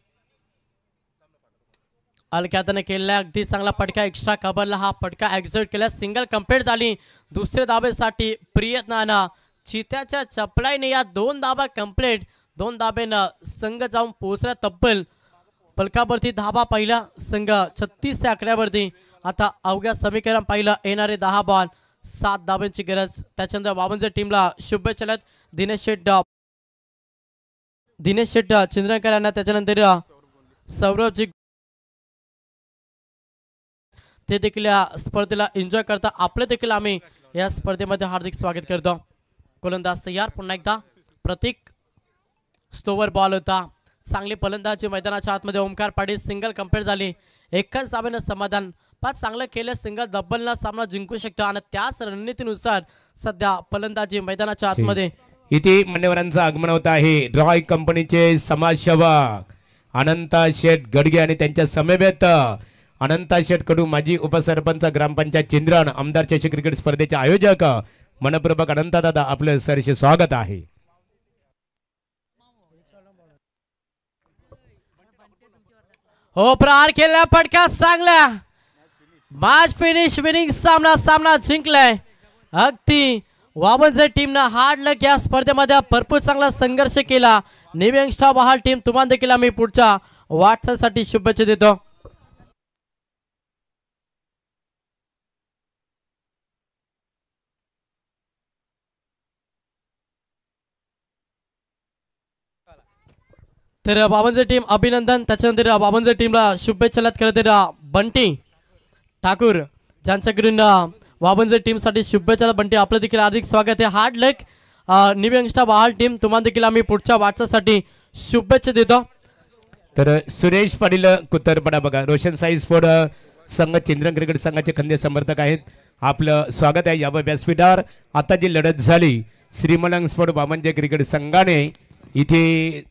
C: अलक्यातने केलेला अगदी चांगला फटका. एक्स्ट्रा कव्हरला हा फटका एक्झिट केला. सिंगल कंप्लीट झाली. दुसऱ्या धाबेसाठी प्रयत्नानं चित्याच्या चपलाईने या 2 धाबा कंप्लीट. 2 धाब्यानं संघ जाऊन पोहोचला तब्बल पलकावरती धाबा पहिला. संघ 36 आकड्यावरती. आता अवघ्या समीकरण पाहिलं. येणारे 10 बॉल 7 धाब्यांची गरज. त्याच्यानंतर बावनच्या टीमला शुभेच्छा. दिनेश शेट चिंद्रकर यांना त्याच्यानंतर सौरभजी ते देखील या स्पर्धेला एन्जॉय करता. आपले देखील आम्ही या स्पर्धेमध्ये हार्दिक स्वागत करतो. गोलंदाज तयार. पुन्हा एकदा प्रतीक. स्टोवर बॉल होता. चांगली फलंदाजी मैदानाच्या आतमध्ये ओमकार पाटील. सिंगल कंप्लीट झाली. एकच धाब्यानं समाधान. 5 चांगलं केलं. सिंगल डबलला सामना जिंकू शकतो आणि त्याच रणनीतीनुसार सध्या फलंदाजी मैदानाच्या आतमध्ये.
B: इथे मान्यवरांचं आगमन होत आहे. ड्रॉय कंपनीचे समाजसेवक अनंता शेठ गडगे आणि त्यांच्या समवेत अनंता शेठ कडू माजी उपसरपंच ग्रामपंचायत चिंद्रण आमदार चषक क्रिकेट स्पर्धेचे आयोजक मनपूर्वक अनंता दादा आपलं सरसे स्वागत आहे.
C: हो प्रहार केला फटका चांगला. Match finish. विनिंग सामना जिंकलाय. अगदी वावनच्या टीमनं हार्ड लक या स्पर्धेमध्ये भरपूर चांगला संघर्ष केला. न्यू यंगस्टर वाहाल टीम तुम्हाला देखील आम्ही पुढच्या वाटचालीसाठी शुभेच्छा देतो. तर बावनची टीम अभिनंदन. त्याच्यानंतर बावनच्या टीमला शुभेच्छा करत बंटी ठाकूर ज्यांच्याकडून बावनच्या टीमसाठी शुभेच्छा. बंटी आपलं देखील हार्दिक स्वागत आहे. हार्ड लक न्यू यंगस्टर वाहाल टीम तुम्हाला देखील आम्ही पुढच्या वाटचालीसाठी शुभेच्छा देतो.
B: तर सुरेश पाटील कुतरपडा बघा रोशन साई स्पोर्ट संघ चिंद्रण क्रिकेट संघाचे खंदे समर्थक आहेत. आपलं स्वागत आहे या व्यासपीठावर. आता जी लढत झाली श्रीमलंग स्पोर्ट बामनजे क्रिकेट संघाने इथे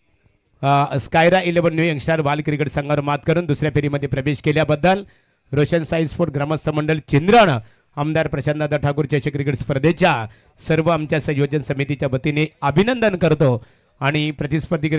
B: स्कायरा 11 न्यू यंगस्टर बाल क्रिकेट संघावर मात करून दुसऱ्या फेरीमध्ये प्रवेश केल्याबद्दल रोशन साई स्पोर्ट ग्रामस्थ मंडळ चिंद्रण आमदार प्रशांतदादा ठाकूर चषक क्रिकेट स्पर्धेच्या सर्व आमच्या संयोजन समितीच्या वतीने अभिनंदन करतो आणि प्रतिस्पर्धी